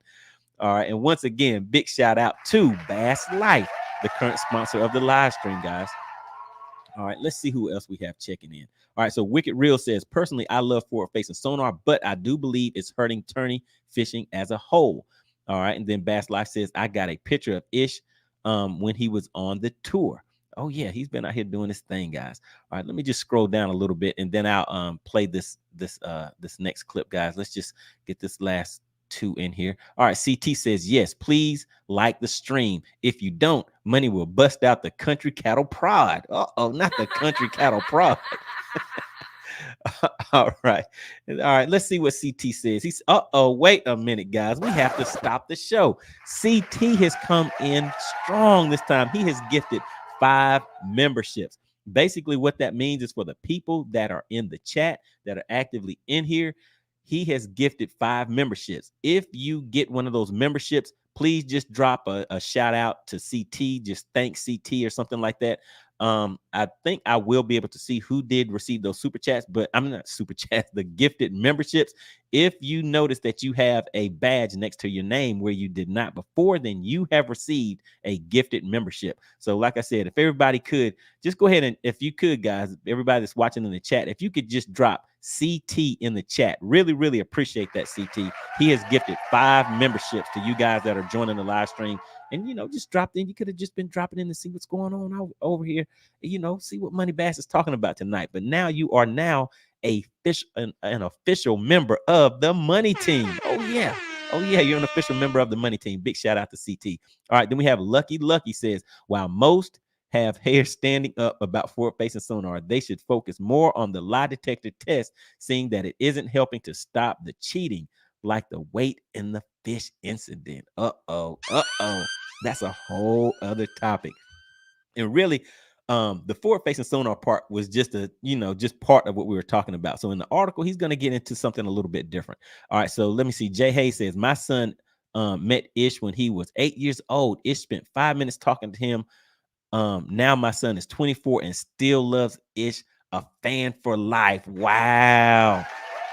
All right, and once again, big shout out to Bass Life, the current sponsor of the live stream, guys. All right, let's see who else we have checking in. All right, so Wicked Real says, personally, I love forward-facing sonar, but I do believe it's hurting tourney fishing as a whole. All right, and then Bass Life says, I got a picture of Ish when he was on the tour. Oh yeah, he's been out here doing this thing, guys. All right, let me just scroll down a little bit, and then I'll play this next clip, guys. Let's just get this last two in here. All right, CT says, yes, please like the stream. If you don't, Money will bust out the country cattle prod. Uh-oh, not the country cattle prod. All right, let's see what CT says. He's wait a minute, guys, we have to stop the show. CT has come in strong this time. He has gifted 5 memberships. Basically what that means is, for the people that are in the chat that are actively in here, he has gifted 5 memberships. If you get one of those memberships, please just drop a shout out to CT. Just thank CT or something like that. I think I will be able to see who did receive those super chats, but I'm not super chats, the gifted memberships. If you notice that you have a badge next to your name where you did not before, then you have received a gifted membership. So like I said, if everybody could just go ahead and, if you could, guys, everybody that's watching in the chat, if you could just drop CT in the chat, really appreciate that. CT, he has gifted 5 memberships to you guys that are joining the live stream. And, you know, just dropped in. You could have just been dropping in to see what's going on over here, you know, see what MoneyBass is talking about tonight. But now you are now an official member of the Money Team. Oh yeah, you're an official member of the Money Team. Big shout out to CT. All right, then we have Lucky says, while most have hair standing up about forward-facing sonar, they should focus more on the lie detector test, seeing that it isn't helping to stop the cheating, like the weight in the fish incident. That's a whole other topic. And really, the forward-facing sonar part was just just part of what we were talking about. So in the article, he's going to get into something a little bit different. All right, so let me see. Jay Hayes says, my son met Ish when he was 8 years old. Ish spent 5 minutes talking to him. Now my son is 24 and still loves Ish, a fan for life. Wow.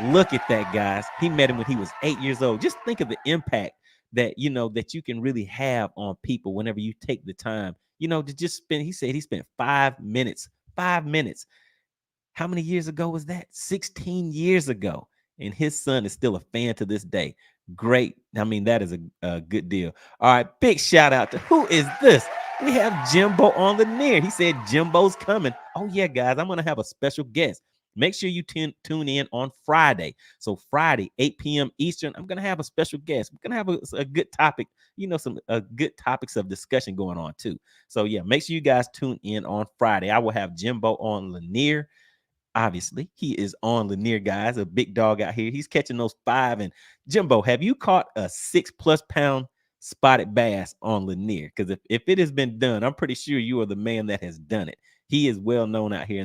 Look at that, guys. He met him when he was 8 years old. Just think of the impact that, that you can really have on people whenever you take the time, to just spend. He said he spent 5 minutes. 5 minutes. How many years ago was that? 16 years ago. And his son is still a fan to this day. Great. I mean, that is a good deal. All right. Big shout out to, who is this? We have Jimbo on Lanier. He said Jimbo's coming. Oh yeah, guys, I'm going to have a special guest. Make sure you tune in on Friday. So Friday, 8 p.m. Eastern, I'm going to have a special guest. We're going to have a good topic, some good topics of discussion going on too. So yeah, make sure you guys tune in on Friday. I will have Jimbo on Lanier. Obviously, he is on Lanier, guys, a big dog out here. He's catching those 5. And Jimbo, have you caught a 6+ pound spotted bass on Lanier? Because if it has been done, I'm pretty sure you are the man that has done it. He is well known out here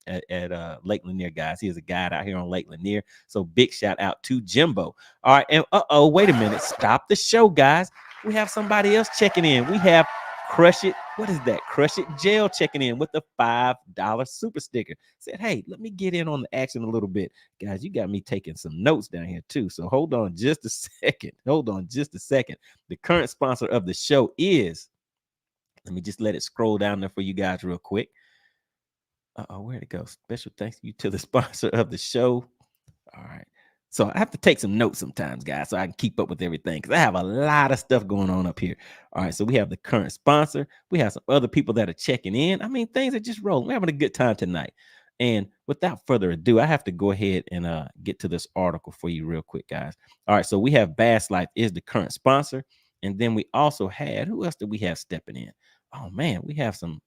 at Lake Lanier, guys. He is a guide out here on Lake Lanier. So big shout out to Jimbo. All right, and wait a minute, stop the show, guys. We have somebody else checking in. We have Crush It. What is that? Crush It Jail checking in with the $5 super sticker. Said, hey, let me get in on the action a little bit. Guys, you got me taking some notes down here too. So hold on just a second. The current sponsor of the show is, let me just let it scroll down there for you guys real quick. Where'd it go? Special thanks you to the sponsor of the show. All right. So I have to take some notes sometimes, guys, so I can keep up with everything, because I have a lot of stuff going on up here. All right, so we have the current sponsor. We have some other people that are checking in. I mean, things are just rolling. We're having a good time tonight. And without further ado, I have to go ahead and get to this article for you real quick, guys. All right, so we have Bass Life is the current sponsor. And then we also had, who else did we have stepping in? Oh, man, we have some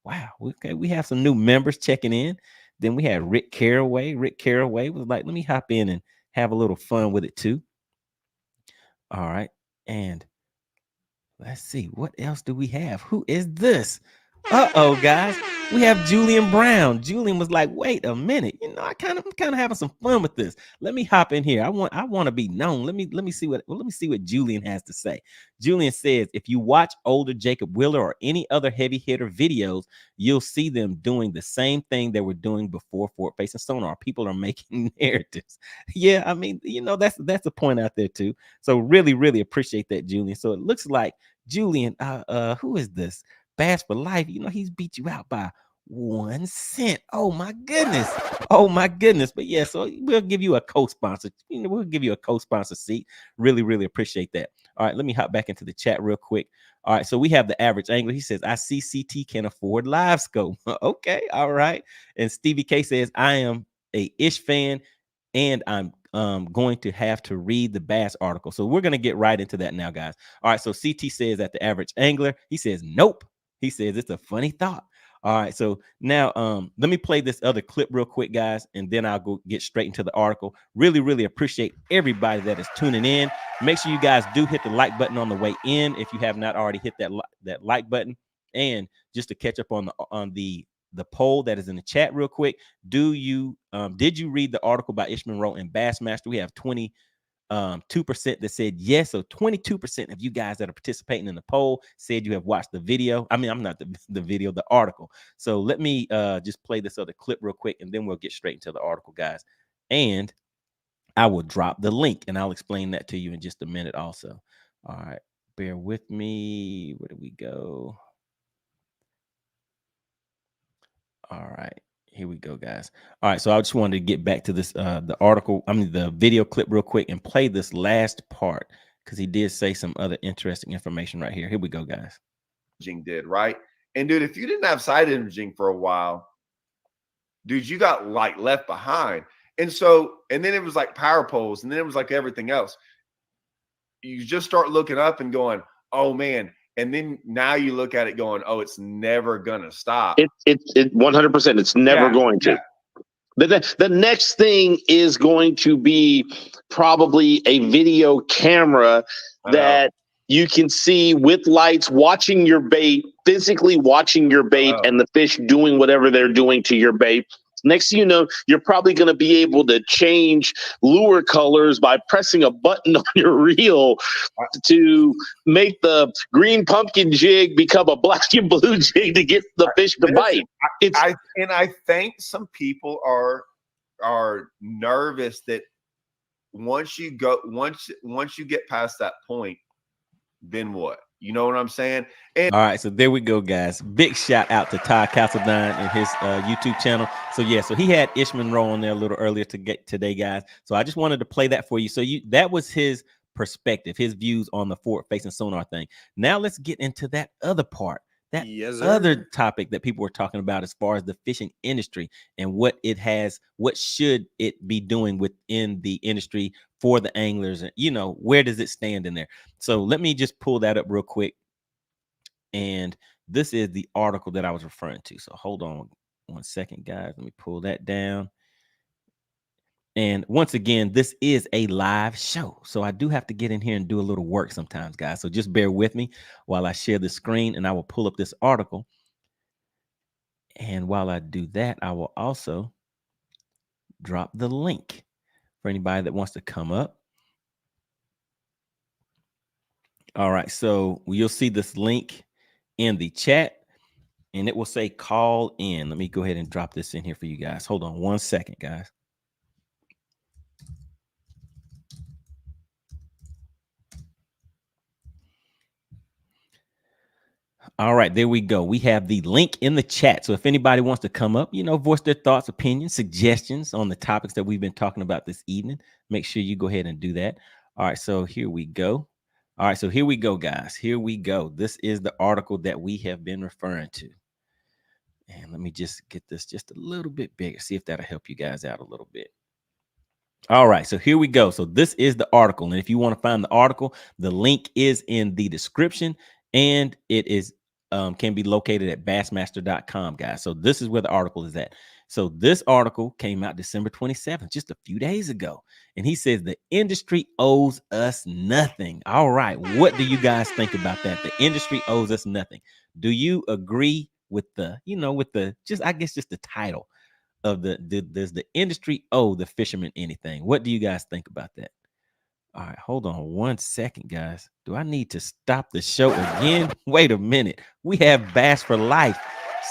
Wow. Okay, we have some new members checking in. Then we had Rick Caraway. Rick Caraway was like, let me hop in and have a little fun with it too. All right. And let's see, what else do we have? Who is this? Uh-oh, guys. We have Julian Brown. Julian was like, wait a minute. I'm kind of having some fun with this. Let me hop in here. I want to be known. Let me see what Julian has to say. Julian says, if you watch older Jacob Wheeler or any other heavy hitter videos, you'll see them doing the same thing they were doing before Forward Facing Sonar. People are making narratives. Yeah, I mean, that's a point out there too. So really, really appreciate that, Julian. So it looks like Julian, who is this? Bass for Life, he's beat you out by 1 cent. Oh my goodness. Oh my goodness. But yeah, so we'll give you a co-sponsor. We'll give you a co-sponsor seat. Really, really appreciate that. All right, let me hop back into the chat real quick. All right, so we have the average angler. He says, I see CT can afford live scope. Okay, all right. And Stevie K says, I am a Ish fan and I'm going to have to read the Bass article. So we're going to get right into that now, guys. All right, so CT says that the average angler, he says, nope. He says it's a funny thought. All right, so now let me play this other clip real quick, guys, and then I'll go get straight into the article. Really, really appreciate everybody that is tuning in. Make sure you guys do hit the like button on the way in if you have not already hit that like button. And just to catch up on the poll that is in the chat real quick, did you read the article by Ish Monroe and Bassmaster? We have 22% that said yes. So 22% of you guys that are participating in the poll said you have watched the video. I mean, I'm not the video, the article. So let me just play this other clip real quick, and then we'll get straight into the article, guys. And I will drop the link, and I'll explain that to you in just a minute also. All right, bear with me. Where do we go? All right, here we go, guys. All right, so I just wanted to get back to this, the video clip real quick and play this last part because he did say some other interesting information right here. Here we go, guys. Did right, and dude, if you didn't have side imaging for a while, dude, you got like left behind. And then it was like power poles, and then it was like everything else. You just start looking up and going, oh man. And then now you look at it going, oh, it's never gonna stop. It 100%. It's never going to. Yeah. The next thing is going to be probably a video camera that you can see with lights, watching your bait, physically watching your bait, and the fish doing whatever they're doing to your bait. Next thing you know, you're probably going to be able to change lure colors by pressing a button on your reel to make the green pumpkin jig become a black and blue jig to get the fish to bite. I think some people are nervous that once you get past that point, then what? You know what I'm saying? And all right, so there we go, guys. Big shout out to Todd Castledine and his YouTube channel. So yeah, so he had Ish Monroe on there a little earlier today, guys. So I just wanted to play that for you. So that was his perspective, his views on the forward facing sonar thing. Now let's get into that other part, that other topic that people were talking about as far as the fishing industry and what should it be doing within the industry for the anglers, and where does it stand in there? So let me just pull that up real quick. And this is the article that I was referring to. So hold on 1 second, guys. Let me pull that down. And once again, this is a live show. So I do have to get in here and do a little work sometimes, guys. So just bear with me while I share the screen, and I will pull up this article. And while I do that, I will also drop the link for anybody that wants to come up. All right, so you'll see this link in the chat, and it will say call in. Let me go ahead and drop this in here for you guys. Hold on 1 second, guys. All right, there we go. We have the link in the chat. So if anybody wants to come up, voice their thoughts, opinions, suggestions on the topics that we've been talking about this evening, make sure you go ahead and do that. All right, so here we go. All right, so here we go, guys. Here we go. This is the article that we have been referring to. And let me just get this just a little bit bigger, see if that'll help you guys out a little bit. All right, so here we go. So this is the article. And if you want to find the article, the link is in the description, and it is can be located at bassmaster.com, guys. So this is where the article is at. So this article came out December 27th, just a few days ago. And he says the industry owes us nothing. All right. What do you guys think about that? The industry owes us nothing. Do you agree with the, just the title of does the industry owe the fishermen anything? What do you guys think about that? All right, hold on 1 second, guys. Do I need to stop the show again? Wait a minute. We have Bass for Life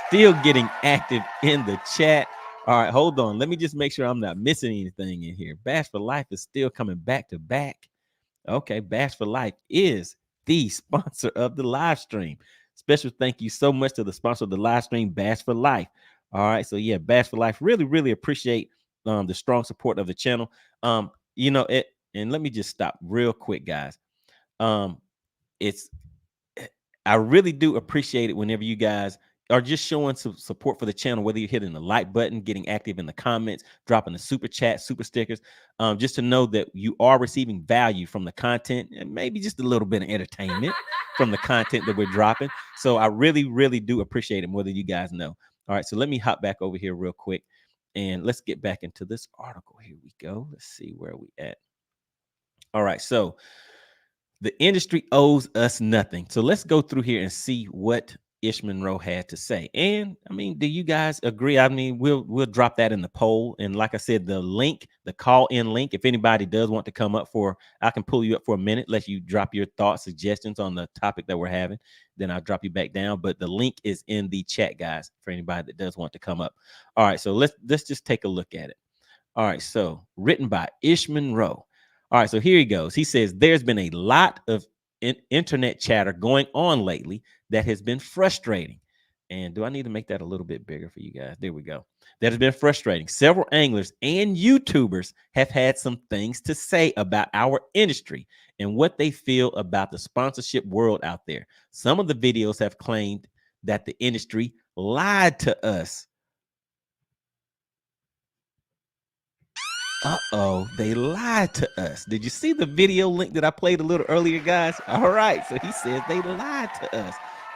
still getting active in the chat. All right, hold on. Let me just make sure I'm not missing anything in here. Bass for Life is still coming back to back. Okay, Bass for Life is the sponsor of the live stream. Special thank you so much to the sponsor of the live stream, Bass for Life. All right, so yeah, Bass for Life. Really, really appreciate the strong support of the channel. And let me just stop real quick, guys. I really do appreciate it whenever you guys are just showing some support for the channel, whether you're hitting the like button, getting active in the comments, dropping the super chat, super stickers, just to know that you are receiving value from the content and maybe just a little bit of entertainment from the content that we're dropping. So I really, really do appreciate it more than you guys know. All right, so let me hop back over here real quick and let's get back into this article. Here we go. Let's see where we at. All right, so the industry owes us nothing. So let's go through here and see what Ish Monroe had to say. And I mean, do you guys agree? I mean, we'll drop that in the poll. And like I said, the link, the call-in link, if anybody does want to come up I can pull you up for a minute, let you drop your thoughts, suggestions on the topic that we're having. Then I'll drop you back down. But the link is in the chat, guys, for anybody that does want to come up. All right, so let's just take a look at it. All right, so written by Ish Monroe. All right, so here he goes. He says, there's been a lot of internet chatter going on lately that has been frustrating. And do I need to make that a little bit bigger for you guys? There we go. That has been frustrating. Several anglers and YouTubers have had some things to say about our industry and what they feel about the sponsorship world out there. Some of the videos have claimed that the industry lied to us. Uh-oh, they lied to us. Did you see the video link that I played a little earlier, guys? All right, so he says they lied to us.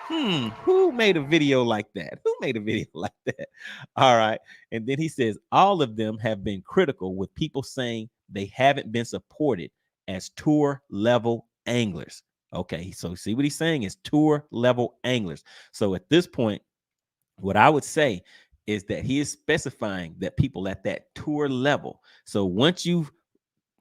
Who made a video like that? Who made a video like that? All right, and then he says all of them have been critical, with people saying they haven't been supported as tour level anglers. Okay, so see what he's saying is tour level anglers. So at this point, what I would say is that he is specifying that people at that tour level. So once you've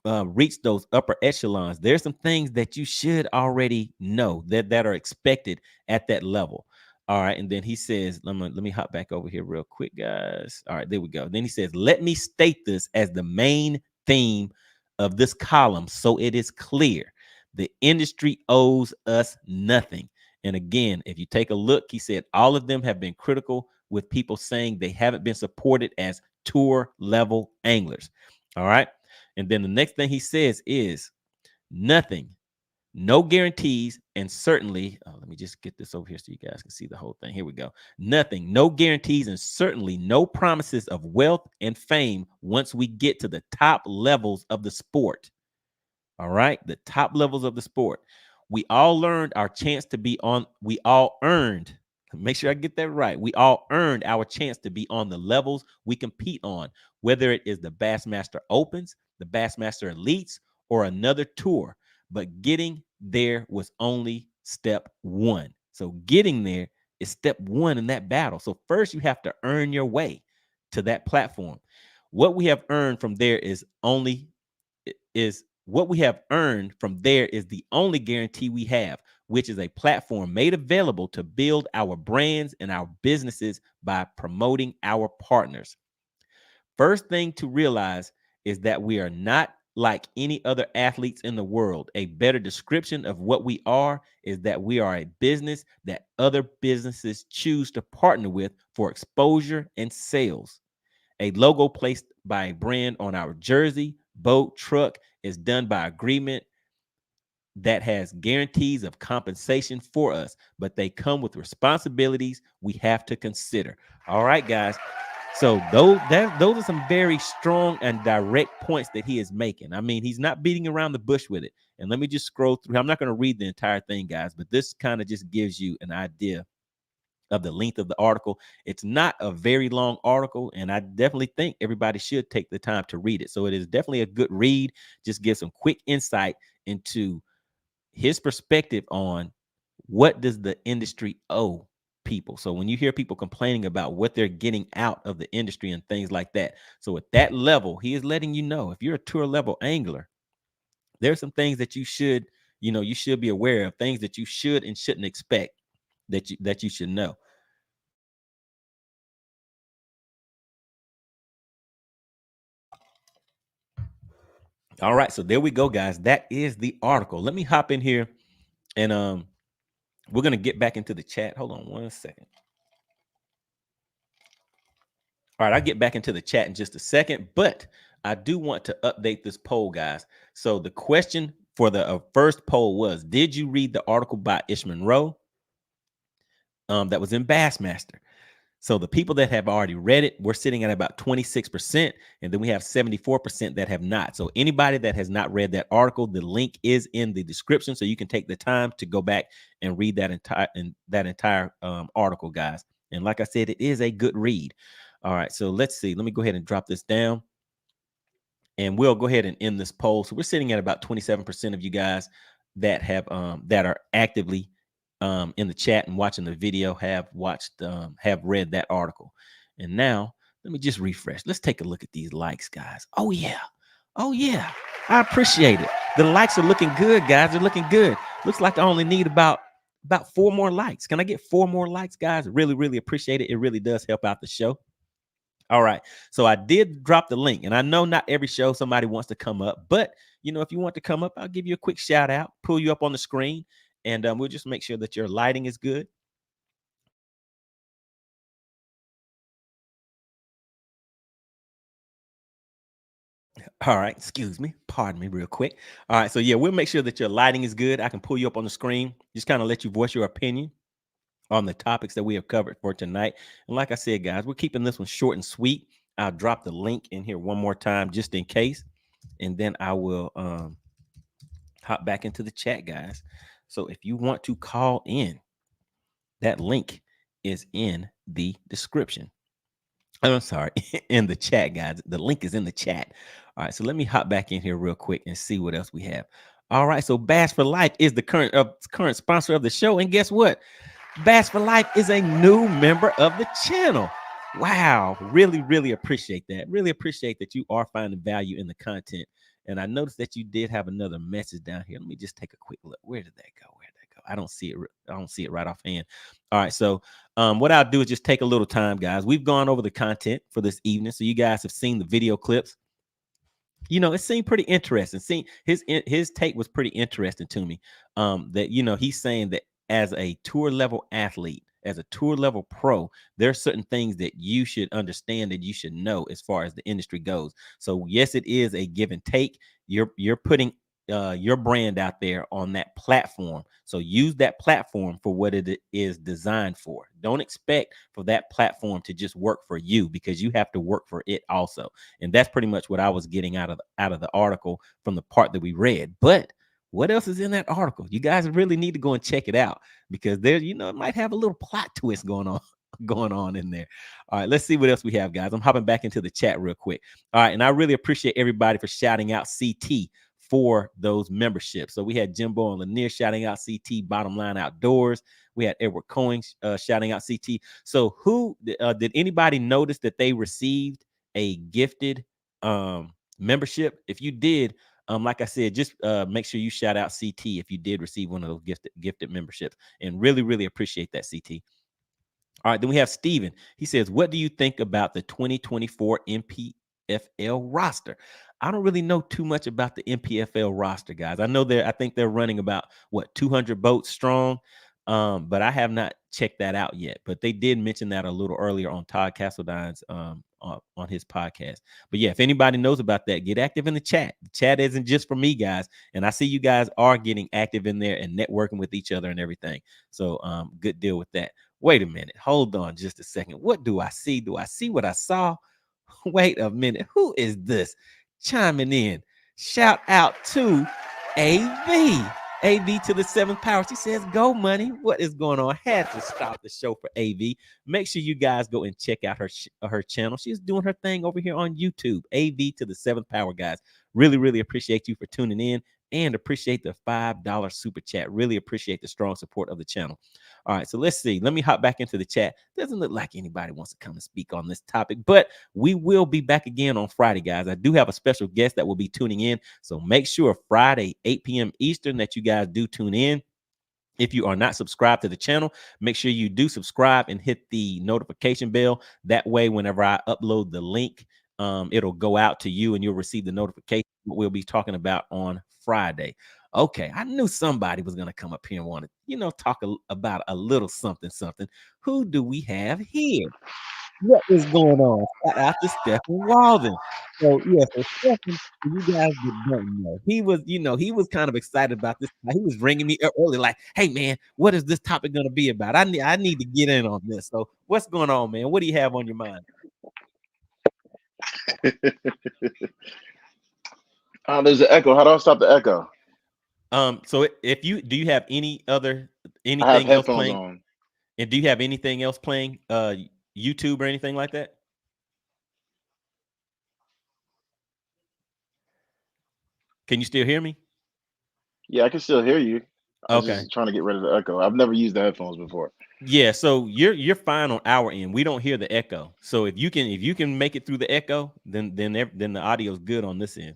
reached those upper echelons, there's some things that you should already know that are expected at that level. All right. And then he says, let me hop back over here real quick, guys. All right, there we go. Then he says, let me state this as the main theme of this column so it is clear. The industry owes us nothing. And again, if you take a look, he said all of them have been critical, with people saying they haven't been supported as tour level anglers. All right. And then the next thing he says is nothing, no guarantees, and certainly, let me just get this over here so you guys can see the whole thing. Here we go. Nothing, no guarantees, and certainly no promises of wealth and fame once we get to the top levels of the sport. All right. The top levels of the sport. We all earned our chance to be on. We all earned. Make sure I get that right. We all earned our chance to be on the levels we compete on, whether it is the Bassmaster Opens, the Bassmaster Elites, or another tour. But getting there was only step one. So getting there is step one in that battle. So first you have to earn your way to that platform. What we have earned from there is what we have earned from there is the only guarantee we have, which is a platform made available to build our brands and our businesses by promoting our partners. First thing to realize is that we are not like any other athletes in the world. A better description of what we are is that we are a business that other businesses choose to partner with for exposure and sales. A logo placed by a brand on our jersey, boat, truck is done by agreement that has guarantees of compensation for us, but they come with responsibilities we have to consider. All right, guys. So those are some very strong and direct points that he is making. I mean, he's not beating around the bush with it. And let me just scroll through. I'm not going to read the entire thing, guys, but this kind of just gives you an idea of the length of the article. It's not a very long article, and I definitely think everybody should take the time to read it. So it is definitely a good read. Just give some quick insight into his perspective on what does the industry owe people. So when you hear people complaining about what they're getting out of the industry and things like that, so at that level, he is letting you know, if you're a tour level angler, there's some things that you should, you should be aware of, things that you should and shouldn't expect that you should know. All right, so there we go, guys. That is the article. Let me hop in here, and we're gonna get back into the chat. Hold on one second. All right, I'll get back into the chat in just a second, but I do want to update this poll, guys. So the question for the first poll was, did you read the article by Ish Monroe that was in Bassmaster? So the people that have already read it, we're sitting at about 26%, and then we have 74% that have not. So anybody that has not read that article, the link is in the description, so you can take the time to go back and read that entire article, guys. And like I said, it is a good read. All right, so let's see. Let me go ahead and drop this down, and we'll go ahead and end this poll. So we're sitting at about 27% of you guys that have that are actively in the chat and watching the video have read that article. And now let me just refresh. Let's take a look at these likes, guys. Oh yeah, I appreciate it. The likes are looking good, guys. They're looking good. Looks like I only need about 4 more likes. Can I get 4 more likes, guys? Really appreciate it. It really does help out the show. All right, so I did drop the link, and I know not every show somebody wants to come up, but if you want to come up, I'll give you a quick shout out, pull you up on the screen, and we'll just make sure that your lighting is good. All right, excuse me, pardon me real quick. All right, so yeah, we'll make sure that your lighting is good. I can pull you up on the screen, just kind of let you voice your opinion on the topics that we have covered for tonight. And like I said, guys, we're keeping this one short and sweet. I'll drop the link in here one more time just in case, and then I will hop back into the chat, guys. So if you want to call in, that link is in the description. I'm sorry, in the chat, guys. The link is in the chat. All right, so let me hop back in here real quick and see what else we have. All right, so Bass for Life is the current sponsor of the show, and guess what? Bass for Life is a new member of the channel. Wow, really appreciate that. Really appreciate that you are finding value in the content. And I noticed that you did have another message down here. Let me just take a quick look. Where did that go? I don't see it right offhand. All right, so what I'll do is just take a little time, guys. We've gone over the content for this evening, so you guys have seen the video clips. It seemed pretty interesting. His take was pretty interesting to me. That he's saying that as a tour level athlete, as a tour level pro, there are certain things that you should understand, that you should know as far as the industry goes. So yes, it is a give and take. You're putting your brand out there on that platform. So use that platform for what it is designed for. Don't expect for that platform to just work for you, because you have to work for it also. And that's pretty much what I was getting out of the article from the part that we read. But what else is in that article? You guys really need to go and check it out, because there, it might have a little plot twist going on in there. All right, let's see what else we have, guys. I'm hopping back into the chat real quick. All right, and I really appreciate everybody for shouting out CT for those memberships. So we had Jimbo and Lanier shouting out CT, Bottom Line Outdoors. We had Edward Cohen shouting out CT. So who did anybody notice that they received a gifted membership? If you did, like I said, just make sure you shout out CT if you did receive one of those gifted memberships, and really appreciate that, CT. All right, then we have Steven. He says, what do you think about the 2024 MPFL roster? I don't really know too much about the MPFL roster, guys. I think they're running about 200 boats strong. But I have not checked that out yet. But they did mention that a little earlier on Todd Castledine's on his podcast. But yeah, if anybody knows about that, get active in the chat. The chat isn't just for me, guys. And I see you guys are getting active in there and networking with each other and everything. So good deal with that. Wait a minute. Hold on just a second. What do I see? Do I see what I saw? Wait a minute. Who is this chiming in? Shout out to AV. AV to the 7th power. She says, go money. What is going on? Had to stop the show for AV. Make sure you guys go and check out her channel. She's doing her thing over here on YouTube. AV to the 7th power, guys. Really, really appreciate you for tuning in and appreciate the $5 super chat. Really appreciate the strong support of the channel. All right, so let's see. Let me hop back into the chat. Doesn't look like anybody wants to come and speak on this topic, but we will be back again on Friday, guys. I do have a special guest that will be tuning in, so make sure Friday, 8 p.m. Eastern, that you guys do tune in. If you are not subscribed to the channel, make sure you do subscribe and hit the notification bell. That way, whenever I upload the link, it'll go out to you and you'll receive the notification. We'll be talking about on Friday. Okay, I knew somebody was going to come up here and want to, talk about a little something. Who do we have here? What is going on? Shout out to Stephen Walden. So Stephen, you guys that don't know, he was kind of excited about this. He was ringing me up early, like, "Hey man, what is this topic going to be about? I need to get in on this." So what's going on, man? What do you have on your mind? There's an echo. How do I stop the echo? So if you do, you have anything else playing? On. And do you have anything else playing? YouTube or anything like that? Can you still hear me? Yeah, I can still hear you. I was okay. Just trying to get rid of the echo. I've never used the headphones before. Yeah, so you're fine on our end. We don't hear the echo. So if you can make it through the echo, then the audio's good on this end.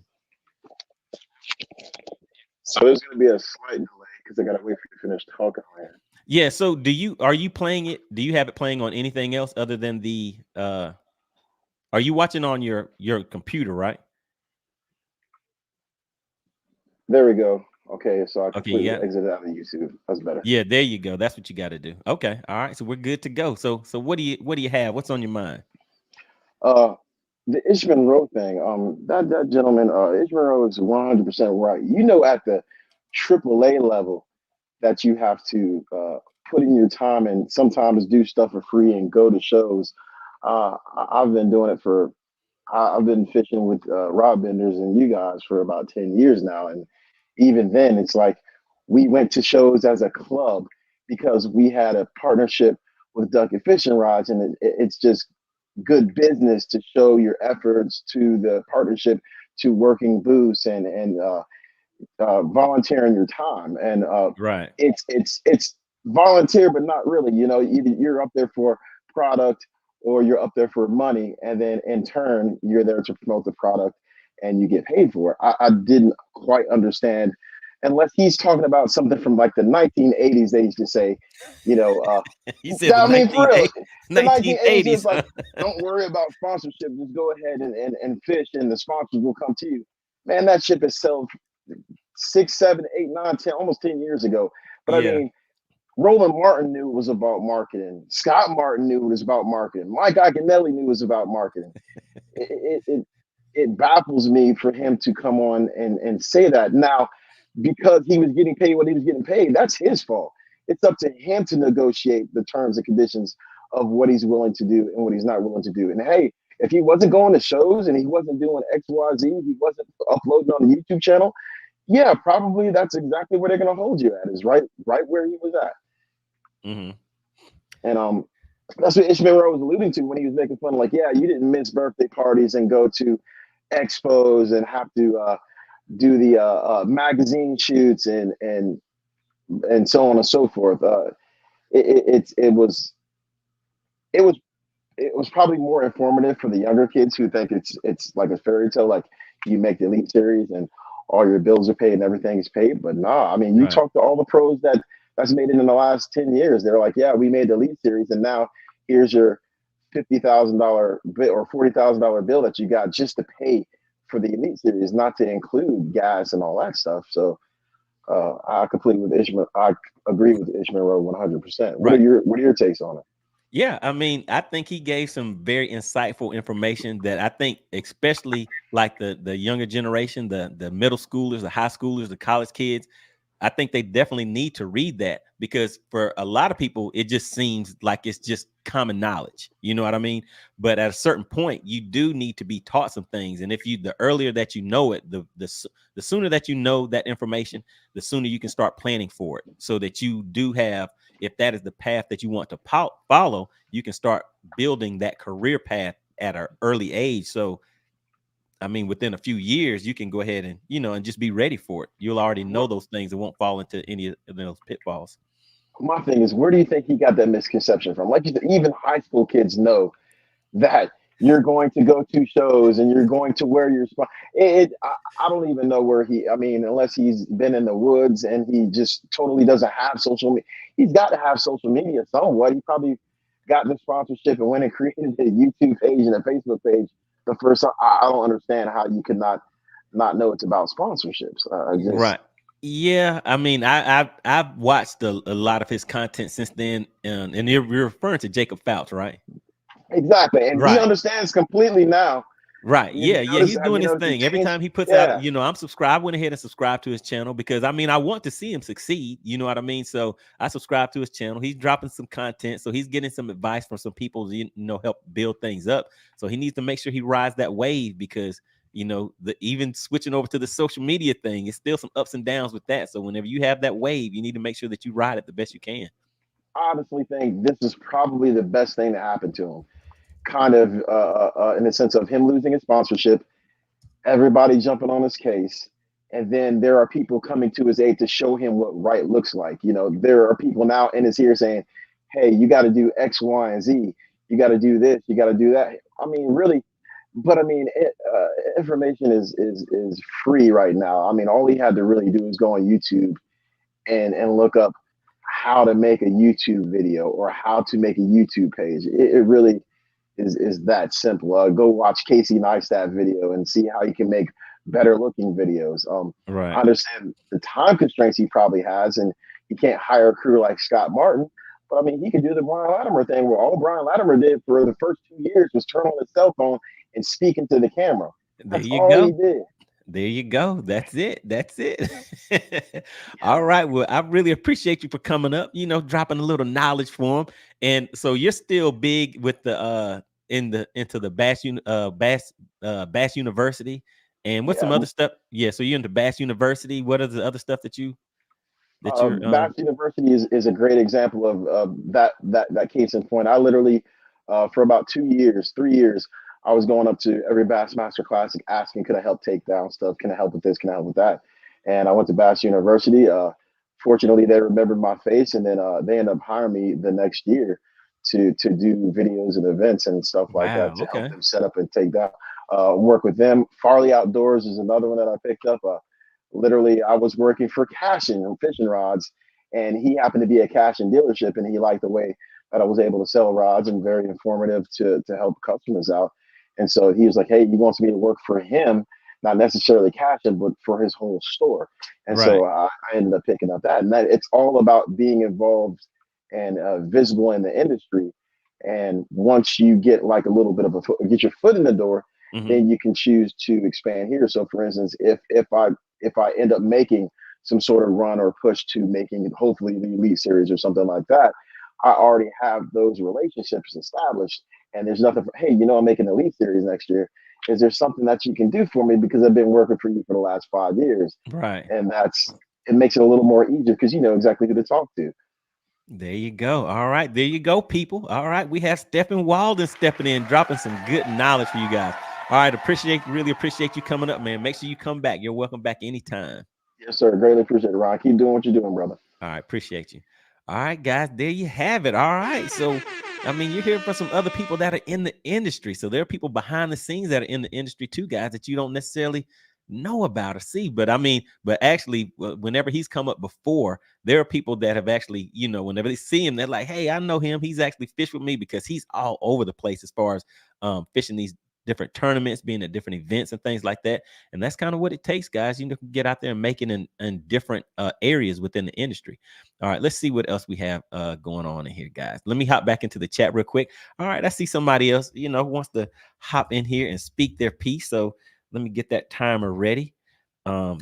So there's going to be a slight delay because I got to wait for you to finish talking, man. Yeah. So are you playing it? Do you have it playing on anything else other than the? Are you watching on your computer, right? There we go. Okay, so I completely exited out of YouTube. That's better. Yeah, there you go. That's what you got to do. Okay, all right. So we're good to go. So what do you have? What's on your mind? The Ish Monroe thing. That gentleman, Ish Monroe is 100% right. At the AAA level, that you have to put in your time and sometimes do stuff for free and go to shows. I've been doing it I've been fishing with rod benders and you guys for about 10 years now. And even then, it's like we went to shows as a club because we had a partnership with Ducky Fishing Rods. And it's just good business to show your efforts to the partnership, to working booths and volunteering your time. And right, it's volunteer, but not really. Either you're up there for product or you're up there for money, and then in turn you're there to promote the product and you get paid for it. I didn't quite understand, unless he's talking about something from like the 1980s. They used to say, he said, I mean, for real, the 1980s is like, don't worry about sponsorship, just go ahead and fish and the sponsors will come to you. Man, that ship is sold 6, 7, 8, 9, 10, almost 10 years ago. But I mean, Roland Martin knew it was about marketing. Scott Martin knew it was about marketing. Mike Iaconelli knew it was about marketing. It baffles me for him to come on and say that. Now, because he was getting paid what he was getting paid, that's his fault. It's up to him to negotiate the terms and conditions of what he's willing to do and what he's not willing to do. And hey, if he wasn't going to shows and he wasn't doing XYZ, he wasn't uploading on the YouTube channel, yeah, probably that's exactly where they're going to hold you at, is right where he was at. Mm-hmm. And that's what Ish Monroe was alluding to when he was making fun of, like, yeah, you didn't miss birthday parties and go to expos and have to do the magazine shoots and so on and so forth. It was probably more informative for the younger kids who think it's like a fairy tale, like you make the Elite Series and all your bills are paid and everything is paid. But nah, I mean, you talk to all the pros that's made it in the last 10 years. They're like, yeah, we made the Elite Series and now here's your $50,000 bill or $40,000 bill that you got just to pay for the Elite Series, not to include gas and all that stuff. So I agree with Ish Monroe 100%. What are your takes on it? Yeah, I mean, I think he gave some very insightful information that I think, especially like the younger generation, the middle schoolers, the high schoolers, the college kids, I think they definitely need to read that, because for a lot of people, it just seems like it's just common knowledge. You know what I mean? But at a certain point, you do need to be taught some things. And if you, the earlier that you know it, the sooner that you know that information, the sooner you can start planning for it, so that you do have, if that is the path that you want to follow, you can start building that career path at an early age. So I mean, within a few years, you can go ahead and, and just be ready for it. You'll already know those things and won't fall into any of those pitfalls. My thing is, where do you think he got that misconception from? Like you said, even high school kids know that you're going to go to shows and you're going to wear your spot. I don't even know where I mean, unless he's been in the woods and he just totally doesn't have social media. He's got to have social media somewhat. He probably got the sponsorship and went and created a YouTube page and a Facebook page. The first time, I don't understand how you could not know it's about sponsorships. Right. Yeah. I mean, I've watched a lot of his content since then. And you're referring to Jacob Fouts, right? Exactly. And he understands completely now. Right. Yeah. He's doing his thing. Every time he puts out, I'm subscribed. I went ahead and subscribed to his channel, because I mean, I want to see him succeed. You know what I mean? So I subscribed to his channel. He's dropping some content. So he's getting some advice from some people to, help build things up. So he needs to make sure he rides that wave, because, even switching over to the social media thing, it's still some ups and downs with that. So whenever you have that wave, you need to make sure that you ride it the best you can. I honestly think this is probably the best thing that happened to him. Kind of in the sense of him losing his sponsorship, everybody jumping on his case, and then there are people coming to his aid to show him what right looks like. There are people now in his ear saying, hey, you got to do X, Y, and Z. You got to do this. You got to do that. I mean, really, but I mean, information is free right now. I mean, all he had to really do is go on YouTube and look up how to make a YouTube video or how to make a YouTube page. It really is that simple. Go watch Casey Neistat video and see how you can make better looking videos. Right. I understand the time constraints he probably has, and he can't hire a crew like Scott Martin, but I mean, he could do the Brian Latimer thing, where all Brian Latimer did for the first 2 years was turn on his cell phone and speak into the camera. That's all he did. There you go. That's it. All right. Well, I really appreciate you for coming up, dropping a little knowledge for him. And so you're still big with the into the Bass University. And what's some other stuff? Yeah. So you're into Bass University. What are the other stuff that you're Bass University is a great example of that case in point. I literally for about 3 years, I was going up to every Bassmaster Classic asking, could I help take down stuff? Can I help with this? Can I help with that? And I went to Bass University. Fortunately, they remembered my face, and then they ended up hiring me the next year to do videos and events and stuff like that to help them set up and take down. Work with them. Farley Outdoors is another one that I picked up. Literally, I was working for Cashin and fishing rods, and he happened to be a Cashin dealership, and he liked the way that I was able to sell rods and very informative to help customers out. And so he was like, hey, he wants me to work for him, not necessarily Cashin, but for his whole store. And so I ended up picking up that. And that it's all about being involved and visible in the industry. And once you get like a little bit of get your foot in the door, then you can choose to expand here. So for instance, if I end up making some sort of run or push to making hopefully the Elite Series or something like that, I already have those relationships established. And there's nothing for, hey, I'm making the Elite Series next year. Is there something that you can do for me, because I've been working for you for the last 5 years? Right. And it makes it a little more easier, because you know exactly who to talk to. There you go. All right. There you go, people. All right. We have Stephen Walden stepping in, dropping some good knowledge for you guys. All right. Really appreciate you coming up, man. Make sure you come back. You're welcome back anytime. Yes, sir. Greatly appreciate it, Ron. Keep doing what you're doing, brother. All right. Appreciate you. All right, guys. There you have it. All right. So, I mean, you're hearing from some other people that are in the industry. So there are people behind the scenes that are in the industry too, guys, that you don't necessarily know about or see. But I mean, actually, whenever he's come up before, there are people that have actually, whenever they see him, they're like, hey, I know him. He's actually fished with me, because he's all over the place as far as fishing these different tournaments, being at different events and things like that. And that's kind of what it takes, guys. Get out there and make it in different areas within the industry. All right, let's see what else we have going on in here, guys. Let me hop back into the chat real quick. All right, I see somebody else, who wants to hop in here and speak their piece. So let me get that timer ready.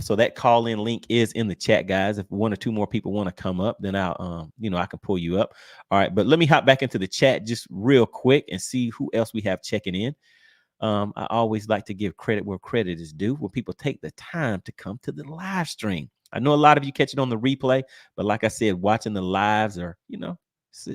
So that call in link is in the chat, guys. If one or two more people want to come up, then I'll, I can pull you up. All right, but let me hop back into the chat just real quick and see who else we have checking in. I always like to give credit where credit is due, when people take the time to come to the live stream. I know a lot of you catch it on the replay, but like I said, watching the lives are,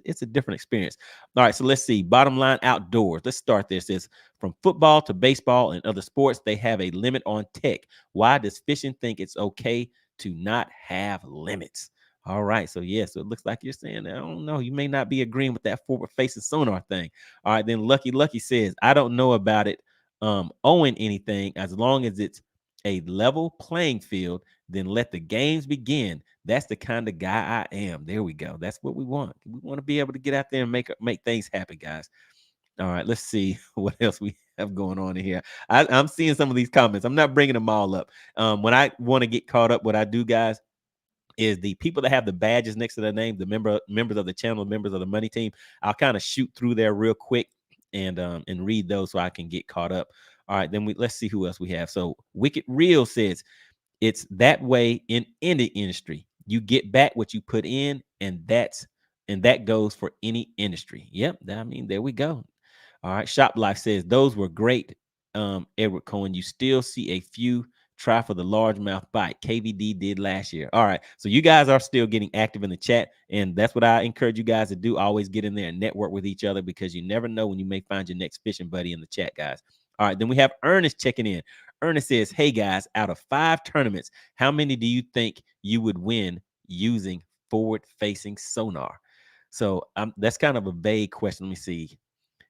it's a different experience. All right, so let's see. Bottom line outdoors. Let's start this. It's from football to baseball and other sports. They have a limit on tech. Why does fishing think it's okay to not have limits? All right, so so it looks like you're saying, I don't know, you may not be agreeing with that forward-facing sonar thing. All right, then Lucky says, I don't know about it owing anything. As long as it's a level playing field, then let the games begin. That's the kind of guy I am. There we go. That's what we want. We want to be able to get out there and make things happen, guys. All right, let's see what else we have going on in here. I'm seeing some of these comments. I'm not bringing them all up. When I want to get caught up, what I do, guys, is the people that have the badges next to their name, the members of the channel, members of the money team. I'll kind of shoot through there real quick and read those so I can get caught up. All right, then let's see who else we have. So Wicked Real says, it's that way in any industry. You get back what you put in, and that goes for any industry. Yep, I mean, there we go. All right, Shop Life says, those were great, Edward Cohen. You still see a few try for the largemouth bite. KVD did last year. All right, so you guys are still getting active in the chat, and that's what I encourage you guys to do. Always get in there and network with each other, because you never know when you may find your next fishing buddy in the chat, guys. All right, then we have Ernest checking in. Ernest says, hey guys, out of 5 tournaments, how many do you think you would win using forward-facing sonar? So that's kind of a vague question. Let me see.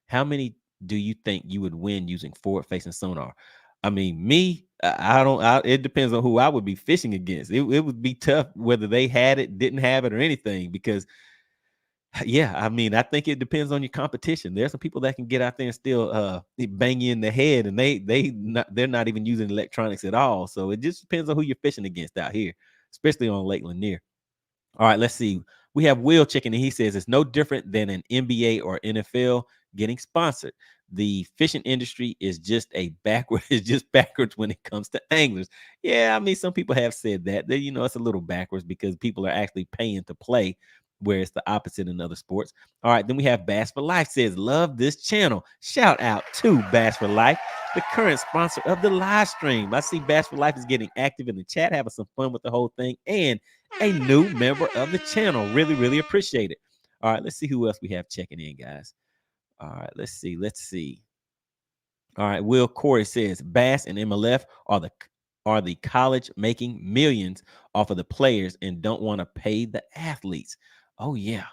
How many do you think you would win using forward-facing sonar? I mean, me, it depends on who I would be fishing against. It would be tough whether they had it, didn't have it, or anything, because I mean, I think it depends on your competition. There's some people that can get out there and still bang you in the head, and they're not even using electronics at all. So it just depends on who you're fishing against out here, especially on Lake Lanier. All right, let's see. We have Will checking, and he says it's no different than an NBA or NFL getting sponsored. The fishing industry is just backwards when it comes to anglers. Yeah, I mean, some people have said that. It's a little backwards because people are actually paying to play, where it's the opposite in other sports. All right, then we have Bass for Life says, love this channel. Shout out to Bass for Life, the current sponsor of the live stream. I see Bass for Life is getting active in the chat, having some fun with the whole thing, and a new member of the channel. Really, really appreciate it. All right, let's see who else we have checking in, guys. All right, let's see. All right, Will Corey says, Bass and MLF are the college making millions off of the players and don't want to pay the athletes. Oh yeah.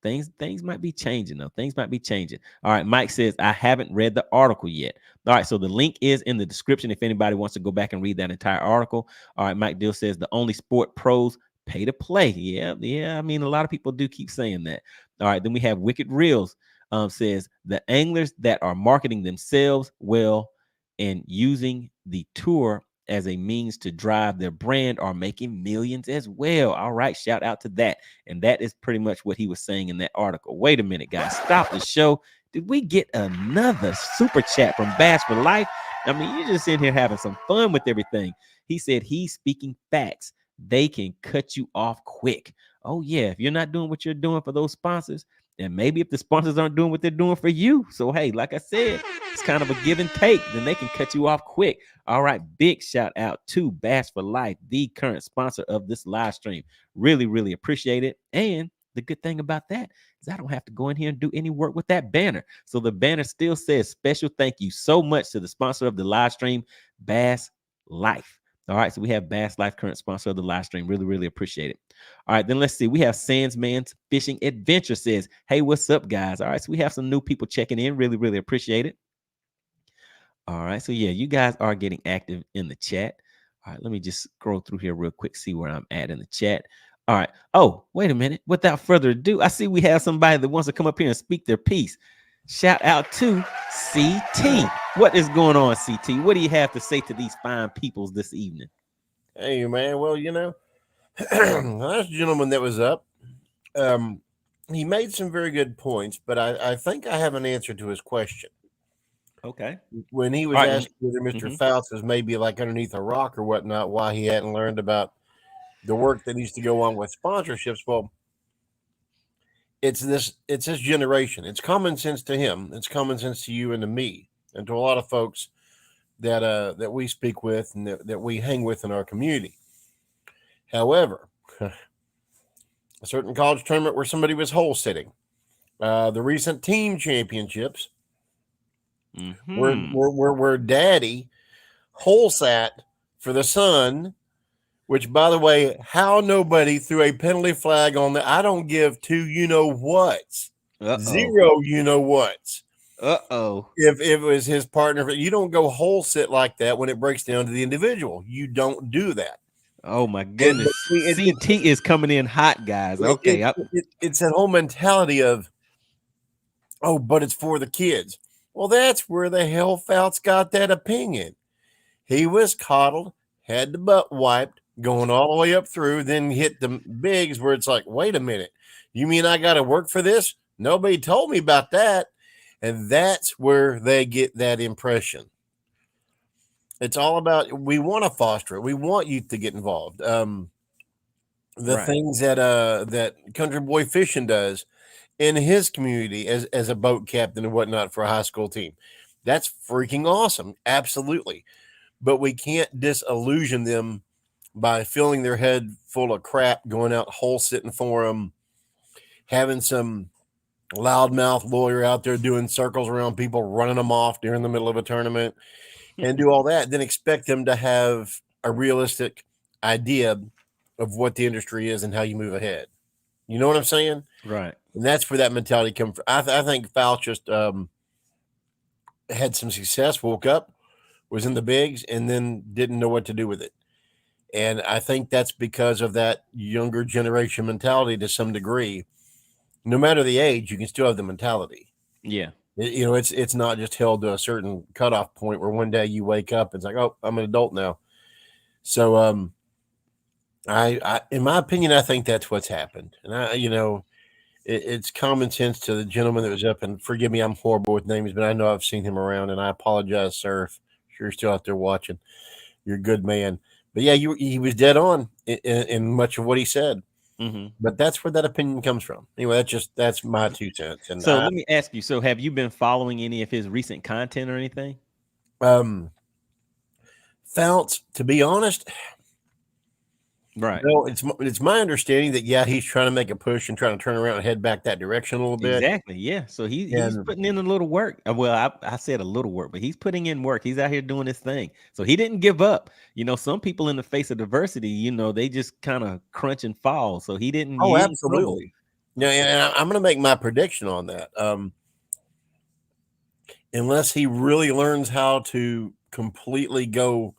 Things might be changing, though. Things might be changing. All right, Mike says, I haven't read the article yet. All right, so the link is in the description if anybody wants to go back and read that entire article. All right, Mike Dill says, the only sport pros pay to play. Yeah. I mean, a lot of people do keep saying that. All right, then we have Wicked Reels says, the anglers that are marketing themselves well and using the tour as a means to drive their brand are making millions as well. All right, shout out to that. And that is pretty much what he was saying in that article. Wait a minute, guys. Stop the show. Did we get another super chat from Bass for Life? I mean, you're just in here having some fun with everything. He said he's speaking facts. They can cut you off quick. Oh, yeah. If you're not doing what you're doing for those sponsors, and maybe if the sponsors aren't doing what they're doing for you. So, hey, like I said, it's kind of a give and take. Then they can cut you off quick. All right. Big shout out to Bass for Life, the current sponsor of this live stream. Really, really appreciate it. And the good thing about that is I don't have to go in here and do any work with that banner. So the banner still says special thank you so much to the sponsor of the live stream, Bass Life. All right, so we have Bass Life, current sponsor of the live stream. Really, really appreciate it. All right, then let's see. We have Sandsman's Fishing Adventure says, hey, what's up, guys? All right, so we have some new people checking in. Really, really appreciate it. All right, so yeah, you guys are getting active in the chat. All right, let me just scroll through here real quick, see where I'm at in the chat. All right. Oh, wait a minute. Without further ado, I see we have somebody that wants to come up here and speak their piece. Shout out to CT. What is going on, CT? What do you have to say to these fine peoples this evening? Hey, man. Well, last gentleman that was up, he made some very good points, but I think I have an answer to his question. Okay. When he was All right. asked whether mister Fouts was maybe like underneath a rock or whatnot, why he hadn't learned about the work that needs to go on with sponsorships. Well, it's this generation. It's common sense to him. It's common sense to you and to me and to a lot of folks that we speak with and that we hang with in our community. However, a certain college tournament where somebody was hole sitting, the recent team championships, where daddy hole sat for the son, which, by the way, how nobody threw a penalty flag on that. I don't give two you know what's, zero you know what's. If it was his partner, you don't go whole sit like that when it breaks down to the individual. You don't do that. Oh my goodness. CT is coming in hot, guys. Okay. It's that whole mentality of, oh, but it's for the kids. Well, that's where the hell Fouts got that opinion. He was coddled, had the butt wiped, going all the way up through, then hit the bigs where it's like, wait a minute. You mean I got to work for this? Nobody told me about that. And that's where they get that impression. It's all about, we want to foster it. We want youth to get involved. The things that Country Boy Fishing does in his community as a boat captain and whatnot for a high school team. That's freaking awesome. Absolutely. But we can't disillusion them by filling their head full of crap, going out hole sitting for them, having some loudmouth lawyer out there doing circles around people, running them off during the middle of a tournament and do all that, then expect them to have a realistic idea of what the industry is and how you move ahead. You know what I'm saying? Right. And that's where that mentality comes from. I think Fouts just had some success, woke up, was in the bigs, and then didn't know what to do with it. And I think that's because of that younger generation mentality to some degree. No matter the age, you can still have the mentality. Yeah. It's not just held to a certain cutoff point where one day you wake up and it's like, oh, I'm an adult now. So I in my opinion, I think that's what's happened. And it's common sense to the gentleman that was up, and forgive me, I'm horrible with names, but I know I've seen him around, and I apologize, sir, if you're still out there watching. You're a good man. But yeah, he was dead on in much of what he said. But that's where that opinion comes from. Anyway, that's my 2 cents. And so let me ask you, so have you been following any of his recent content or anything? Fouts, to be honest, right. No, it's my understanding that he's trying to make a push and trying to turn around and head back that direction a little bit. Exactly. Yeah. So he's putting in a little work. Well, I said a little work, but he's putting in work. He's out here doing his thing. So he didn't give up. Some people in the face of adversity, they just kind of crunch and fall. So he didn't. Oh, absolutely. Yeah, and I'm going to make my prediction on that. Unless he really learns how to completely go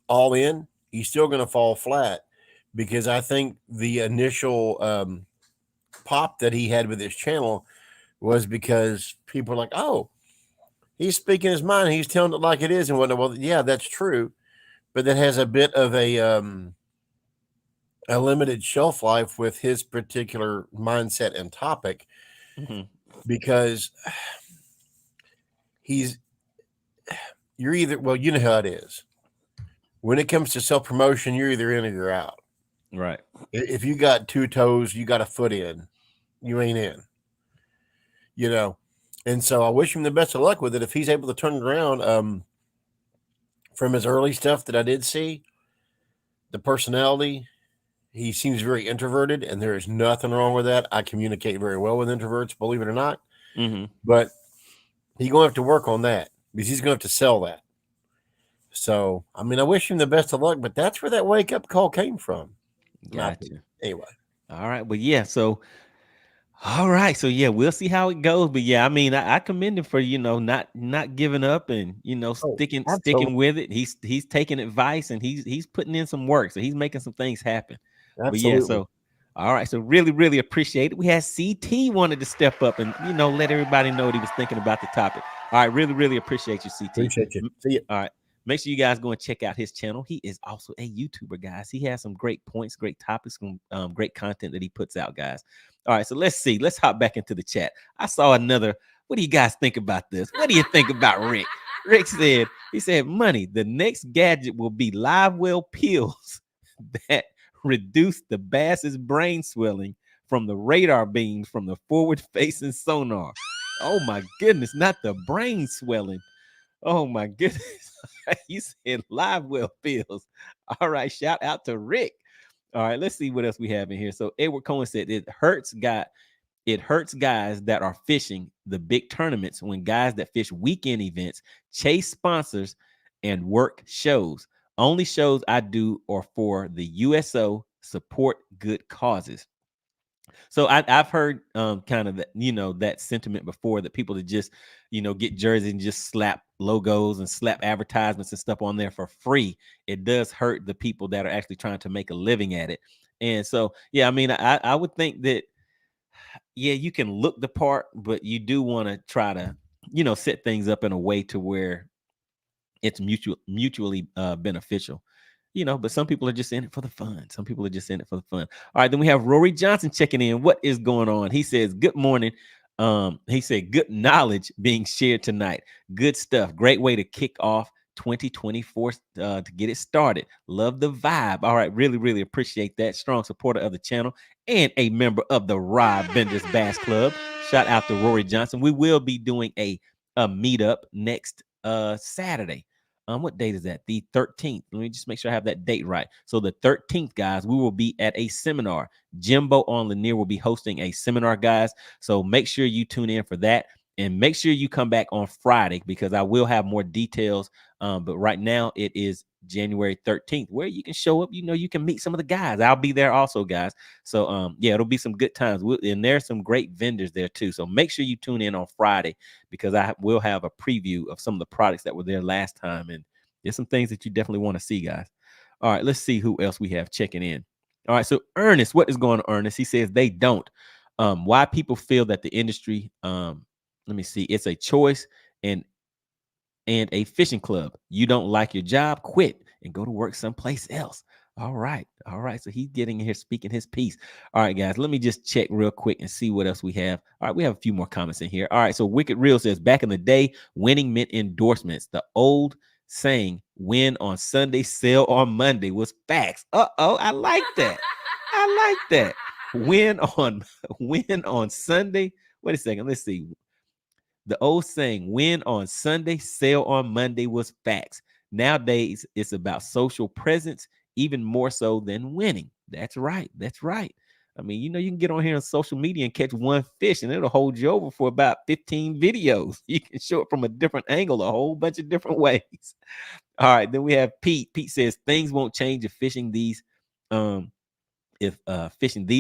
all in, he's still going to fall flat, because I think the initial pop that he had with his channel was because people are like, oh, he's speaking his mind. He's telling it like it is and whatnot. Well, yeah, that's true. But that has a bit of a limited shelf life with his particular mindset and topic, because you're either, well, you know how it is. When it comes to self-promotion, you're either in or you're out. Right. If you got 2 toes, you got a foot in, you ain't in. And so I wish him the best of luck with it. If he's able to turn it around, from his early stuff that I did see, the personality, he seems very introverted, and there is nothing wrong with that. I communicate very well with introverts, believe it or not. But he's going to have to work on that, because he's going to have to sell that. So, I wish him the best of luck, but that's where that wake-up call came from. Gotcha. Anyway. All right. Well, yeah. So, all right. So, yeah, we'll see how it goes. But, yeah, I commend him for, not giving up and, sticking with it. He's taking advice, and he's putting in some work. So, he's making some things happen. Absolutely. But, yeah, so, all right. So, really, really appreciate it. We had CT wanted to step up and, let everybody know what he was thinking about the topic. All right. Really, really appreciate you, CT. Appreciate you. See you. All right. Make sure you guys go and check out his channel. He is also a YouTuber, guys. He has some great points, great topics, great content that he puts out, guys. All right, so let's see. Let's hop back into the chat. I saw another What do you guys think about this? What do you think about Rick? Rick said, he said, Money, the next gadget will be live well pills that reduce the bass's brain swelling from the radar beams from the forward-facing sonar. Oh my goodness, not the brain swelling. Oh my goodness. You said live well pills. All right, shout out to Rick. All right, let's see what else we have in here. So Edward Cohen said it hurts guys that are fishing the big tournaments when guys that fish weekend events chase sponsors and work shows. Only shows I do are for the USO, support good causes. So I've heard kind of that, that sentiment before, that people that just, get jerseys and just slap logos and slap advertisements and stuff on there for free. It does hurt the people that are actually trying to make a living at it. And so, yeah, I mean, I would think that, yeah, you can look the part, but you do want to try to, set things up in a way to where it's mutually beneficial. But some people are just in it for the fun. Some people are just in it for the fun. All right, then we have Rory Johnson checking in. What is going on? He says, good morning. He said, good knowledge being shared tonight. Good stuff. Great way to kick off 2024 to get it started. Love the vibe. All right, really, really appreciate that. Strong supporter of the channel and a member of the Rod Benders Bass Club. Shout out to Rory Johnson. We will be doing a meetup next Saturday. What date is that? The 13th. Let me just make sure I have that date right. So the 13th, guys, we will be at a seminar. Jimbo on Lanier will be hosting a seminar, guys. So make sure you tune in for that. And make sure you come back on Friday, because I will have more details. But right now it is January 13th, where you can show up. You can meet some of the guys. I'll be there also, guys. So yeah, it'll be some good times. And there's some great vendors there too. So make sure you tune in on Friday, because I will have a preview of some of the products that were there last time. And there's some things that you definitely want to see, guys. All right, let's see who else we have checking in. All right, so Ernest, what is going on, Ernest? He says they don't. Why people feel that the industry, let me see, it's a choice and a fishing club. You don't like your job, quit and go to work someplace else. All right. So he's getting in here speaking his piece. All right, guys, let me just check real quick and see what else we have. All right, we have a few more comments in here. All right, so Wicked Real says, back in the day, winning meant endorsements. The old saying, win on Sunday, sell on Monday, was facts. I like that. I like that. Win on Sunday. Wait a second. Let's see. The old saying, win on Sunday, sell on Monday, was facts. Nowadays, it's about social presence, even more so than winning. That's right. That's right. I mean, you can get on here on social media and catch one fish, and it'll hold you over for about 15 videos. You can show it from a different angle, a whole bunch of different ways. All right, then we have Pete. Pete says things won't change if fishing these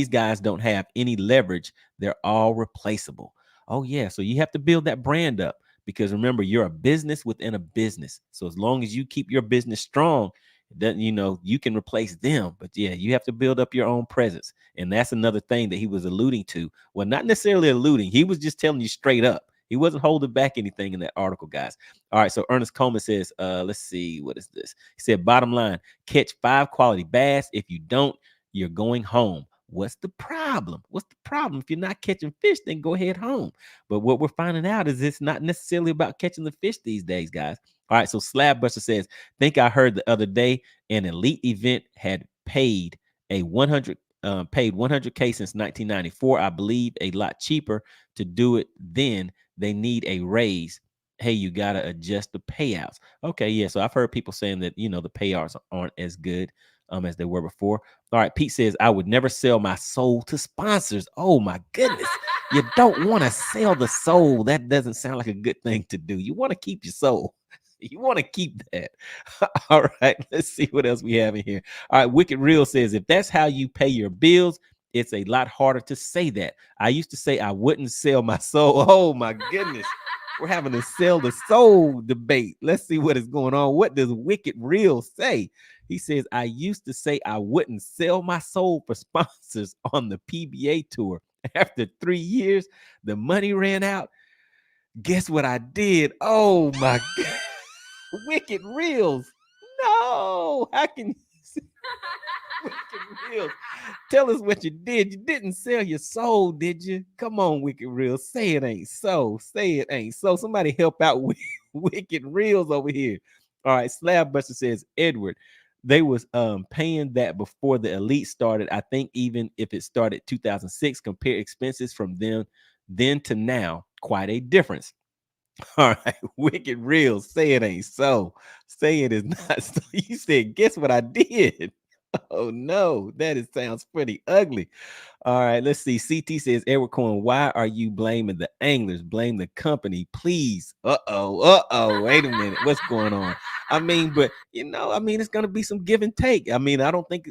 guys don't have any leverage. They're all replaceable. Oh yeah, so you have to build that brand up, because remember, you're a business within a business. So as long as you keep your business strong, then you can replace them. But yeah, you have to build up your own presence. And that's another thing that he was alluding to. Well, not necessarily alluding. He was just telling you straight up. He wasn't holding back anything in that article, guys. All right, so Ernest Coleman says, let's see, what is this? He said, bottom line, catch 5 quality bass. If you don't, you're going home. What's the problem? What's the problem? If you're not catching fish, then go ahead home. But what we're finding out is it's not necessarily about catching the fish these days, guys. All right, so Slab Buster says, think I heard the other day an elite event had paid 100K since 1994. I believe a lot cheaper to do it then. They need a raise. Hey, you got to adjust the payouts. Okay, yeah, so I've heard people saying that, the payouts aren't as good as they were before. All right, Pete says, I would never sell my soul to sponsors. Oh my goodness. You don't want to sell the soul. That doesn't sound like a good thing to do. You want to keep your soul. You want to keep that. All right, let's see what else we have in here. All right, Wicked Real says, if that's how you pay your bills, it's a lot harder to say that. I used to say I wouldn't sell my soul. Oh my goodness. We're having a sell the soul debate. Let's see what is going on. What does Wicked Real say? He says, I used to say I wouldn't sell my soul for sponsors on the PBA tour. After 3 years, the money ran out. Guess what I did? Oh my God. Wicked Reels. No, how can you say Wicked Reels? Tell us what you did. You didn't sell your soul, did you? Come on, Wicked Reels. Say it ain't so. Say it ain't so. Somebody help out with Wicked Reels over here. All right, Slab Buster says, Edward, they was paying that before the elite started. I think even if it started 2006, compare expenses from then to now, quite a difference. All right, Wicked Reels, say it ain't so. Say it is not so. You said, guess what I did? Oh no, sounds pretty ugly. All right, let's see. CT says, Edward Cohen, why are you blaming the anglers? Blame the company, please. Uh-oh. Wait a minute. What's going on? I mean, but it's gonna be some give and take. I mean, I don't think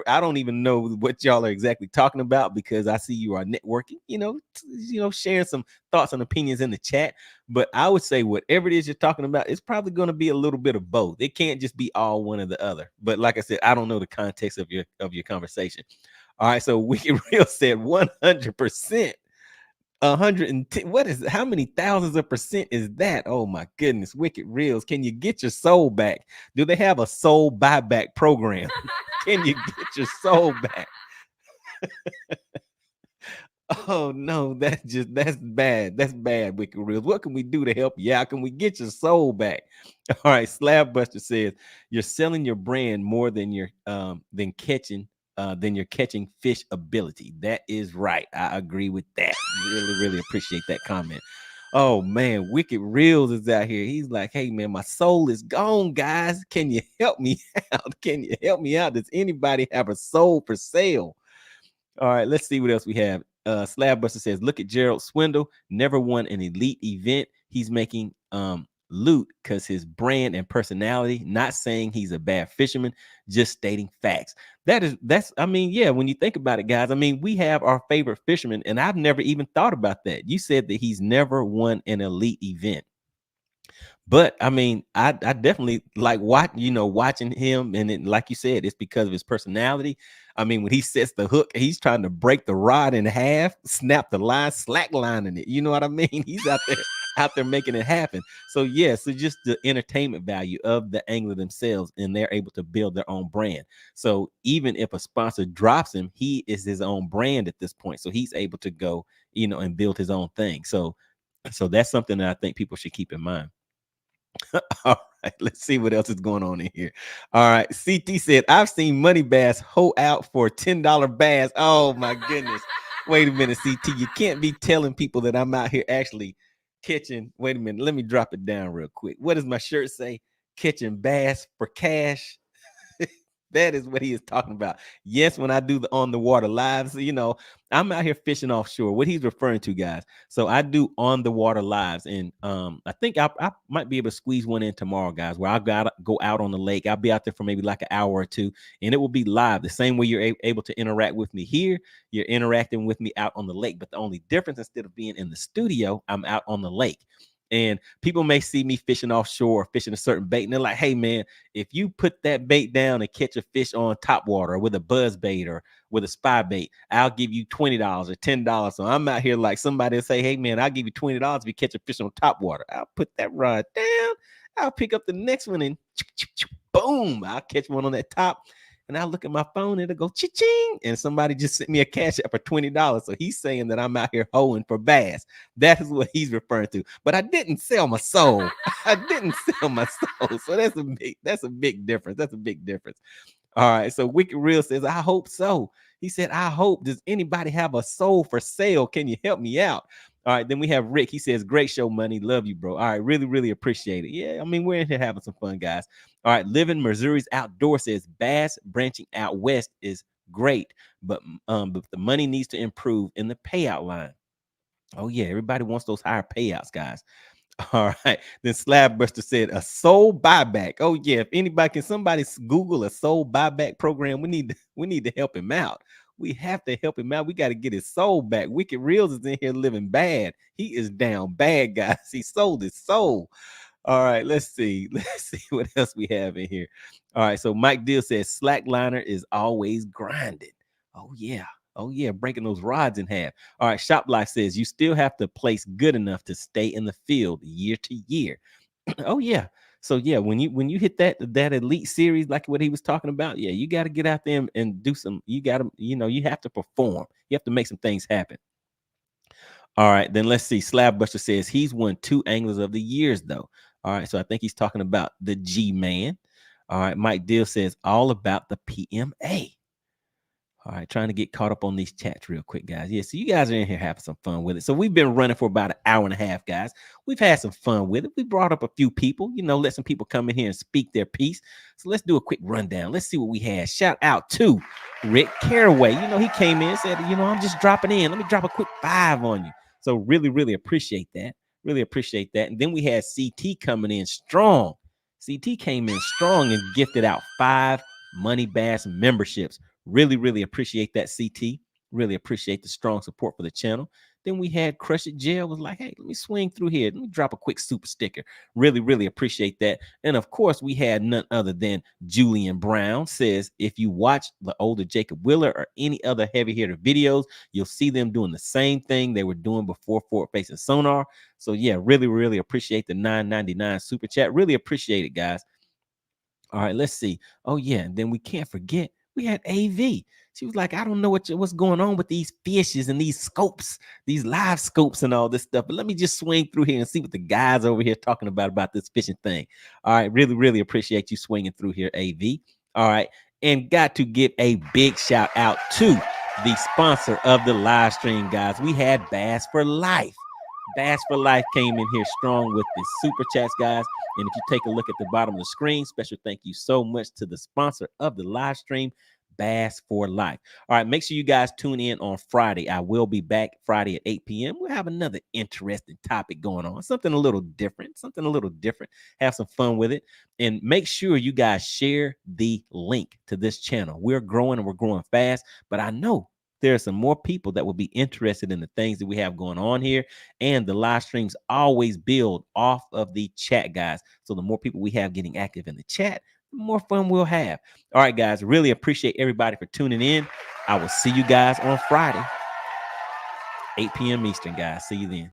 I don't even know what y'all are exactly talking about because I see you are networking, sharing some thoughts and opinions in the chat. But I would say whatever it is you're talking about, it's probably going to be a little bit of both. It can't just be all one or the other. But like I said, I don't know the context of your conversation. All right, so Wicked Real said 100%. 110. What is it? How many thousands of percent is that? Oh my goodness, Wicked Reels. Can you get your soul back? Do they have a soul buyback program? Can you get your soul back? Oh no, that's bad. That's bad, Wicked Reels. What can we do to help you out? Can we get your soul back? All right, Slab Buster says you're selling your brand more than you're catching fish ability. That is right. I agree with that. Really appreciate that comment. Oh man, Wicked Reels is out here. He's like, hey man, my soul is gone, guys. Can you help me out? Can you help me out? Does anybody have a soul for sale? All right, let's see what else we have. Slab Buster says, look at Gerald Swindle, never won an elite event. He's making loot because his brand and personality. Not saying he's a bad fisherman, just stating facts. I mean, yeah, when you think about it, guys, I mean, we have our favorite fishermen, and I've never even thought about that. You said that he's never won an elite event. But I mean, I definitely like watching him, and then, like you said, it's because of his personality. I mean, when he sets the hook, he's trying to break the rod in half, snap the line, slack lining it. You know what I mean? He's out there making it happen. So yeah, so just the entertainment value of the angler themselves, and they're able to build their own brand. So even if a sponsor drops him, he is his own brand at this point. So he's able to go, and build his own thing. So that's something that I think people should keep in mind. All right, let's see what else is going on in here. All right, CT said, I've seen MoneyBass hoe out for $10 bass. Oh my goodness. Wait a minute, CT. You can't be telling people that I'm out here actually catching. Wait a minute. Let me drop it down real quick. What does my shirt say? Catching bass for cash. That is what he is talking about. Yes, when I do the on the water lives, I'm out here fishing offshore. What he's referring to, guys. So I do on the water lives, and I think I might be able to squeeze one in tomorrow, guys, where I've got to go out on the lake. I'll be out there for maybe like an hour or two, and it will be live. The same way you're able to interact with me here, you're interacting with me out on the lake. But the only difference, instead of being in the studio, I'm out on the lake. And people may see me fishing offshore or fishing a certain bait, and they're like, hey, man, if you put that bait down and catch a fish on top water with a buzz bait or with a spy bait, I'll give you $20 or $10. So I'm out here like somebody will say, hey, man, I'll give you $20 if you catch a fish on top water. I'll put that rod down. I'll pick up the next one and boom, I'll catch one on that top. And I look at my phone and it'll go cha-ching, and somebody just sent me a cash app for $20. So he's saying that I'm out here hoeing for bass. That is what he's referring to. But I didn't sell my soul. I didn't sell my soul. So that's a big difference. That's a big difference. All right. So Wicked Real says, I hope so. He said, I hope. Does anybody have a soul for sale? Can you help me out? All right, then we have Rick. He says, great show, Money. Love you, bro. All right, really appreciate it. Yeah, I mean, we're in here having some fun, guys. All right, Living Missouri's Outdoor says, bass branching out west is great, but the money needs to improve in the payout line. Oh, yeah, everybody wants those higher payouts, guys. All right, then Slab Buster said, a soul buyback. Oh, yeah, can somebody Google a soul buyback program? We need to help him out. We have to help him out. We got to get his soul back. Wicked Reels is in here living bad. He is down bad, guys. He sold his soul. All right, let's see what else we have in here. All right, so Mike Deal says slackliner is always grinding. Oh yeah, breaking those rods in half. All right, Shop Life says you still have to place good enough to stay in the field year to year. Oh yeah. So yeah, when you hit that elite series, like what he was talking about, yeah, you got to get out there and do some. You got to, you have to perform. You have to make some things happen. All right, then let's see. Slabbuster says he's won 2 Anglers of the Years though. All right, so I think he's talking about the G-Man. All right, Mike Deal says all about the PMA. All right, trying to get caught up on these chats real quick, guys. Yeah, so you guys are in here having some fun with it. So we've been running for about an hour and a half, guys. We've had some fun with it. We brought up a few people, let some people come in here and speak their piece. So let's do a quick rundown. Let's see what we had. Shout out to Rick Caraway. He came in and said, I'm just dropping in. Let me drop a quick 5 on you. So really, really appreciate that. Really appreciate that. And then we had CT coming in strong. CT came in strong and gifted out 5 MoneyBass memberships. Really, really appreciate that, CT. Really appreciate the strong support for the channel. Then we had Crush It Jail was like, hey, let me swing through here. Let me drop a quick super sticker. Really, really appreciate that. And of course, we had none other than Julian Brown says, if you watch the older Jacob Wheeler or any other heavy hitter videos, you'll see them doing the same thing they were doing before forward facing sonar. So yeah, really, really appreciate the $9.99 super chat. Really appreciate it, guys. All right, let's see. Oh yeah, and then we can't forget we had AV. She was like, I don't know what's going on with these fishes and these scopes, these live scopes and all this stuff. But let me just swing through here and see what the guys over here talking about this fishing thing. All right, really, really appreciate you swinging through here, AV. All right, and got to give a big shout out to the sponsor of the live stream, guys. We had Bass for Life. Bass for Life came in here strong with the super chats, guys. And if you take a look at the bottom of the screen, special thank you so much to the sponsor of the live stream, Bass for Life. All right, make sure you guys tune in on Friday. I will be back Friday at 8 p.m. We'll have another interesting topic going on, something a little different, have some fun with it. And make sure you guys share the link to this channel. We're growing and we're growing fast, but I know there are some more people that will be interested in the things that we have going on here. And the live streams always build off of the chat, guys. So the more people we have getting active in the chat, the more fun we'll have. All right, guys, really appreciate everybody for tuning in. I will see you guys on Friday, 8 p.m. Eastern, guys. See you then.